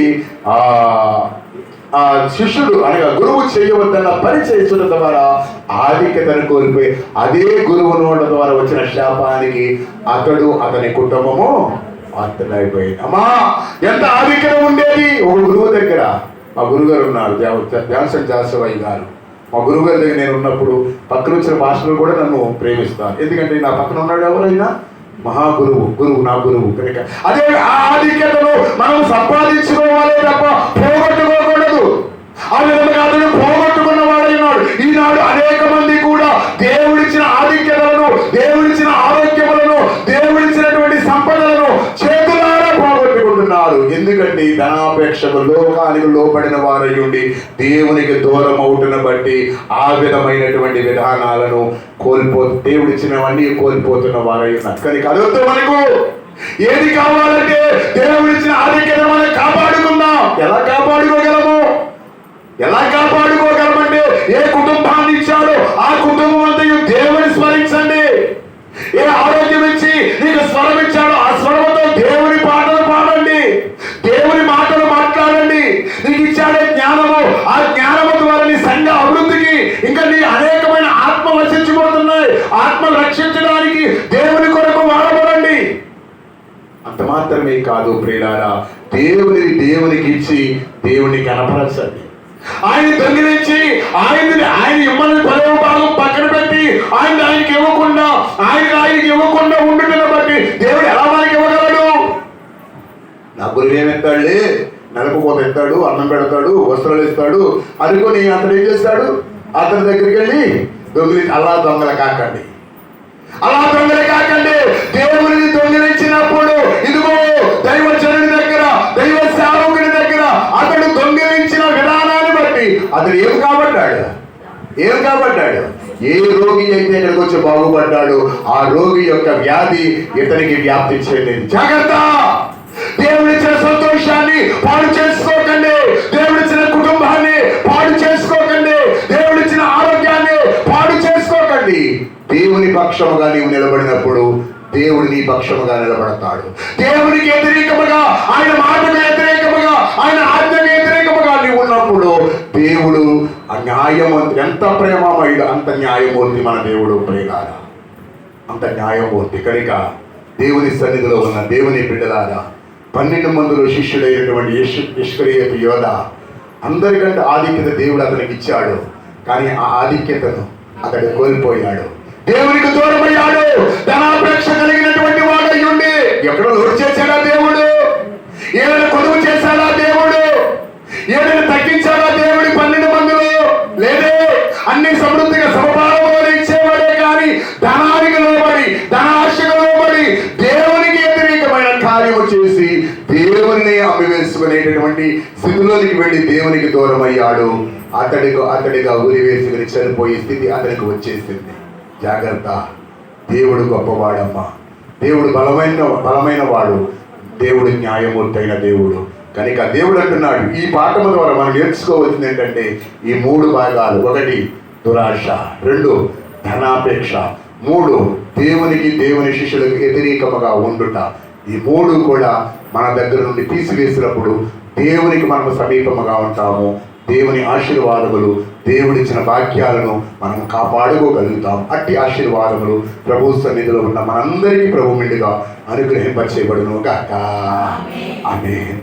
[SPEAKER 1] ఆ శిష్యుడు అనగా గురువు చేయవద్దన్న పని చేసిన ద్వారా ఆధిక్యతను కోల్పోయి అదే గురువు నోట ద్వారా వచ్చిన శాపానికి అతని కుటుంబము అర్థమైపోయింది. అమ్మా ఎంత ఆధిక్యత ఉండేది ఒక గురువు దగ్గర. మా గురుగారు ఉన్నారు, జాన్సన్ జాసవయ్య గారు. మా గురువు గారి దగ్గర నేను ఉన్నప్పుడు పక్కన వచ్చిన భాషలు కూడా నన్ను ప్రేమిస్తాను. ఎందుకంటే నా పక్కన ఉన్నాడు ఎవరైనా గురువు నా గురువు కనుక అదే ఆధిక్యతను మనం సంపాదించుకోవాలే తప్ప పోగొట్టుకోకూడదు. ఆ విధంగా అతను పోగొట్టుకున్న వాడైనాడు. ఈనాడు అనేక మంది కూడా దేవుడిచ్చిన ఆధిక్యతలను, దేవుడిచ్చిన ఆరోగ్యములను, దేవుడిచ్చినటువంటి సంపదలను చేతులారా పోగొట్టుకుంటున్నారు. ఎందుకంటే ధనాపేక్షకు లోకానికి లోపడిన వారై ఉండి దేవునికి దూరం అవుతున్న బట్టి ఆ విధమైనటువంటి విధానాలను దేవుడిచ్చినవన్నీ కోల్పోతున్న వారై ఉన్నారు. కానీ కదొద్దు, మనకు ఏది కావాలంటే దేవుడిచ్చిన ఆధిక్యత మనం కాపాడుకుందాం. ఎలా కాపాడుకోగలమంటే ఏ కుటుంబాన్ని ఇచ్చాడో ఆ కుటుంబం అంతా దేవుని స్మరించండి. ఏ ఆరోగ్యం ఇచ్చి నీకు స్వరం ఇచ్చాడో ఆ స్వరంతో దేవుని పాటలు పాడండి, దేవుని మాటలు మాట్లాడండి. నీకు ఇచ్చాడే జ్ఞానము, ఆ జ్ఞానము ద్వారా నీ సంఘ అభివృద్ధికి ఇంకా నీ అనేకమైన ఆత్మ వసించిపోతున్నాయి. ఆత్మ రక్షించడానికి దేవుని కొరకు వాడబడండి. అంత మాత్రమే కాదు ప్రియులారా, దేవునికి ఇచ్చి దేవుని కనపరచండి. ఆయన దొంగిలించి ఆయన ఇమ్మని పదవ భాగం పక్కన పెట్టి ఆయనకి ఇవ్వకుండా ఉండుతున్న బట్టి దేవుడు ఎలా మనకి ఇవ్వగలడు? నా గురువు ఏమెత్తాడులే, నెలకు కోత ఎత్తాడు, అన్నం పెడతాడు, వస్త్రాలు ఇస్తాడు అనుకుని అతడు ఏం చేస్తాడు? అతని దగ్గరికి వెళ్ళి అలా దొంగలు కాకండి. దేవుడిని దొంగిలించినప్పుడు ఇదిగో దైవజనుడి దగ్గర, దైవ సేవకుడి దగ్గర అతడు దొంగిలించిన విధానాన్ని బట్టి అతడు ఏం కాబడ్డాడు? ఏ రోగి అయితే ఇక్కడికి వచ్చి బాగుపడ్డాడు ఆ రోగి యొక్క వ్యాధి ఇతనికి వ్యాప్తి చెందింది. జాగ్రత్త! దేవుడిచ్చిన సంతోషాన్ని పాడు చేసుకోకండి, దేవుడిచ్చిన కుటుంబాన్ని పాడు చేసుకోకండి, దేవుడిచ్చిన ఆరోగ్యాన్ని పాడు చేసుకోకండి. దేవుని పక్షముగా నీవు నిలబడినప్పుడు దేవుడు నీ పక్షముగా నిలబడతాడు. దేవునికి వ్యతిరేకముగా, ఆయన మాటకు వ్యతిరేకముగా, ఆయన ఆజ్ఞకు వ్యతిరేకముగా నీవు ఉన్నప్పుడు దేవుడు న్యాయమూర్తి. ఎంత ప్రేమమయుడు, అంత న్యాయమూర్తి మన దేవుడు. ప్రేగాల అంత న్యాయమూర్తి. కనుక దేవుని సన్నిధిలో ఉన్న దేవుని బిడ్డలారా, 12 మందిలో శిష్యుడైనటువంటి ఇష్కరియోతు యోధ అందరికంటే ఆధిక్యత దేవుడు అతనికి ఇచ్చాడు. కానీ ఆ ఆధిక్యతను అతడు కోల్పోయాడు, దేవునికి దూరమయ్యాడు. ధనాపేక్ష కలిగినటువంటి వాడై ఉండి ఎక్కడ లోటు చేశాడా దేవుడు? ఏదైనా కొనుగోలు చేశాడా దేవుడు? ఏదైనా తగ్గించాడా దేవుడి 12 మందిలో? లేదే. అన్ని సమృద్ధిగా సమభావంలో ఇచ్చేవాడే కానీ ధనానికి లోబడి, ధనాశకు లోబడి దేవునికి వ్యతిరేకమైన కార్యము చేసి దేవుని అమ్మివేసుకునేటటువంటి స్థితిలోనికి వెళ్ళి దేవునికి దూరం అయ్యాడు. అతడిగా ఉరి వేసుకుని చనిపోయే స్థితి అతనికి వచ్చేసింది. జాగ్రత్త, దేవుడు గొప్పవాడమ్మా, దేవుడు బలమైన వాడు, దేవుడు న్యాయమూర్తి అయిన దేవుడు. కనుక దేవుడు అంటున్నాడు, ఈ పాఠము ద్వారా మనం నేర్చుకోవాల్సింది ఏంటంటే ఈ 3 భాగాలు. 1 దురాశ, 2 ధనాపేక్ష, 3 దేవుని శిష్యులకు వ్యతిరేకముగా ఉండుట. ఈ 3 కూడా మన దగ్గర నుండి తీసివేసినప్పుడు దేవునికి మనము సమీపముగా ఉంటాము. దేవుని ఆశీర్వాదములు, దేవుడిచ్చిన వాక్యాలను మనం కాపాడుకోగలుగుతాం. అట్టి ఆశీర్వాదములు ప్రభు సన్నిధిలో ఉన్న మనందరికీ ప్రభు మెండుగా అనుగ్రహింపచేయబడును గాక. ఆమేన్.